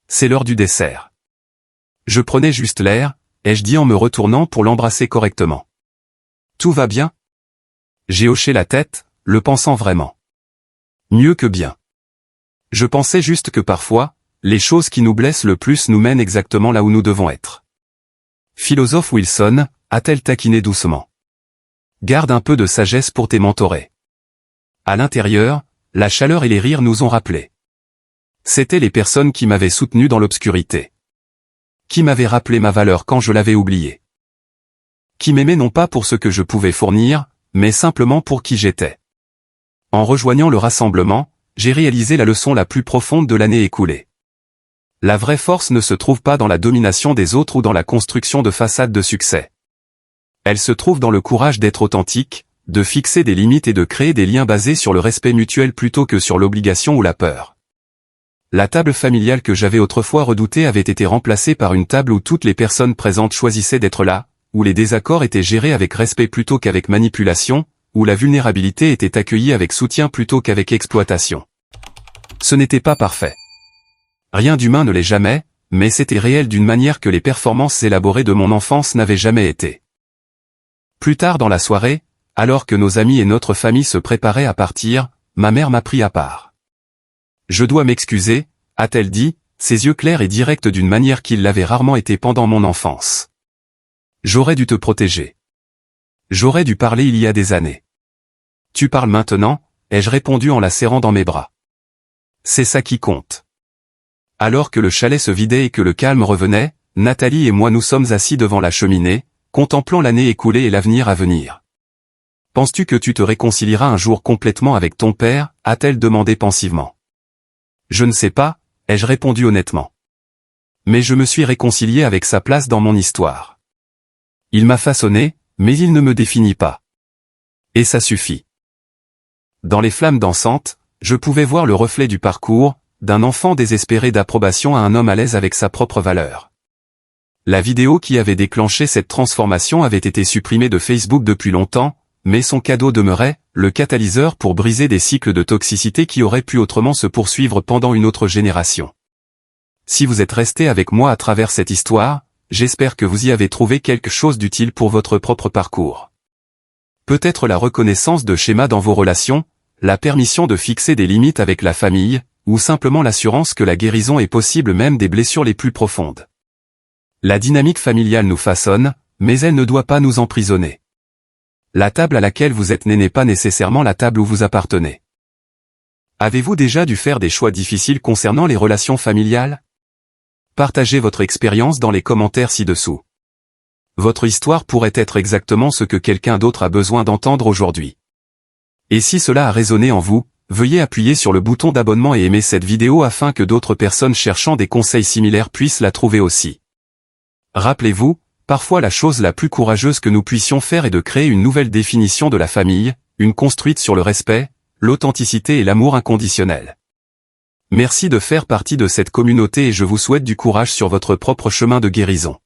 C'est l'heure du dessert. Je prenais juste l'air, ai-je dit en me retournant pour l'embrasser correctement. Tout va bien? J'ai hoché la tête, le pensant vraiment. Mieux que bien. Je pensais juste que parfois, les choses qui nous blessent le plus nous mènent exactement là où nous devons être. Philosophe Wilson, a-t-elle taquiné doucement. Garde un peu de sagesse pour tes mentorés. À l'intérieur, la chaleur et les rires nous ont rappelé. C'étaient les personnes qui m'avaient soutenu dans l'obscurité. Qui m'avaient rappelé ma valeur quand je l'avais oubliée. Qui m'aimaient non pas pour ce que je pouvais fournir, mais simplement pour qui j'étais. En rejoignant le rassemblement, j'ai réalisé la leçon la plus profonde de l'année écoulée. La vraie force ne se trouve pas dans la domination des autres ou dans la construction de façades de succès. Elle se trouve dans le courage d'être authentique, de fixer des limites et de créer des liens basés sur le respect mutuel plutôt que sur l'obligation ou la peur. La table familiale que j'avais autrefois redoutée avait été remplacée par une table où toutes les personnes présentes choisissaient d'être là, où les désaccords étaient gérés avec respect plutôt qu'avec manipulation, où la vulnérabilité était accueillie avec soutien plutôt qu'avec exploitation. Ce n'était pas parfait. Rien d'humain ne l'est jamais, mais c'était réel d'une manière que les performances élaborées de mon enfance n'avaient jamais été. Plus tard dans la soirée, alors que nos amis et notre famille se préparaient à partir, ma mère m'a pris à part. Je dois m'excuser, a-t-elle dit, ses yeux clairs et directs d'une manière qu'il l'avait rarement été pendant mon enfance. J'aurais dû te protéger. J'aurais dû parler il y a des années. Tu parles maintenant, ai-je répondu en la serrant dans mes bras. C'est ça qui compte. Alors que le chalet se vidait et que le calme revenait, Nathalie et moi nous sommes assis devant la cheminée, contemplant l'année écoulée et l'avenir à venir. Penses-tu que tu te réconcilieras un jour complètement avec ton père, a-t-elle demandé pensivement. Je ne sais pas, ai-je répondu honnêtement. Mais je me suis réconcilié avec sa place dans mon histoire. Il m'a façonné, mais il ne me définit pas. Et ça suffit. Dans les flammes dansantes, je pouvais voir le reflet du parcours, d'un enfant désespéré d'approbation à un homme à l'aise avec sa propre valeur. La vidéo qui avait déclenché cette transformation avait été supprimée de Facebook depuis longtemps, mais son cadeau demeurait, le catalyseur pour briser des cycles de toxicité qui auraient pu autrement se poursuivre pendant une autre génération. Si vous êtes resté avec moi à travers cette histoire, j'espère que vous y avez trouvé quelque chose d'utile pour votre propre parcours. Peut-être la reconnaissance de schémas dans vos relations, la permission de fixer des limites avec la famille, ou simplement l'assurance que la guérison est possible même des blessures les plus profondes. La dynamique familiale nous façonne, mais elle ne doit pas nous emprisonner. La table à laquelle vous êtes né n'est pas nécessairement la table où vous appartenez. Avez-vous déjà dû faire des choix difficiles concernant les relations familiales? Partagez votre expérience dans les commentaires ci-dessous. Votre histoire pourrait être exactement ce que quelqu'un d'autre a besoin d'entendre aujourd'hui. Et si cela a résonné en vous, veuillez appuyer sur le bouton d'abonnement et aimer cette vidéo afin que d'autres personnes cherchant des conseils similaires puissent la trouver aussi. Rappelez-vous, parfois la chose la plus courageuse que nous puissions faire est de créer une nouvelle définition de la famille, une construite sur le respect, l'authenticité et l'amour inconditionnel. Merci de faire partie de cette communauté et je vous souhaite du courage sur votre propre chemin de guérison.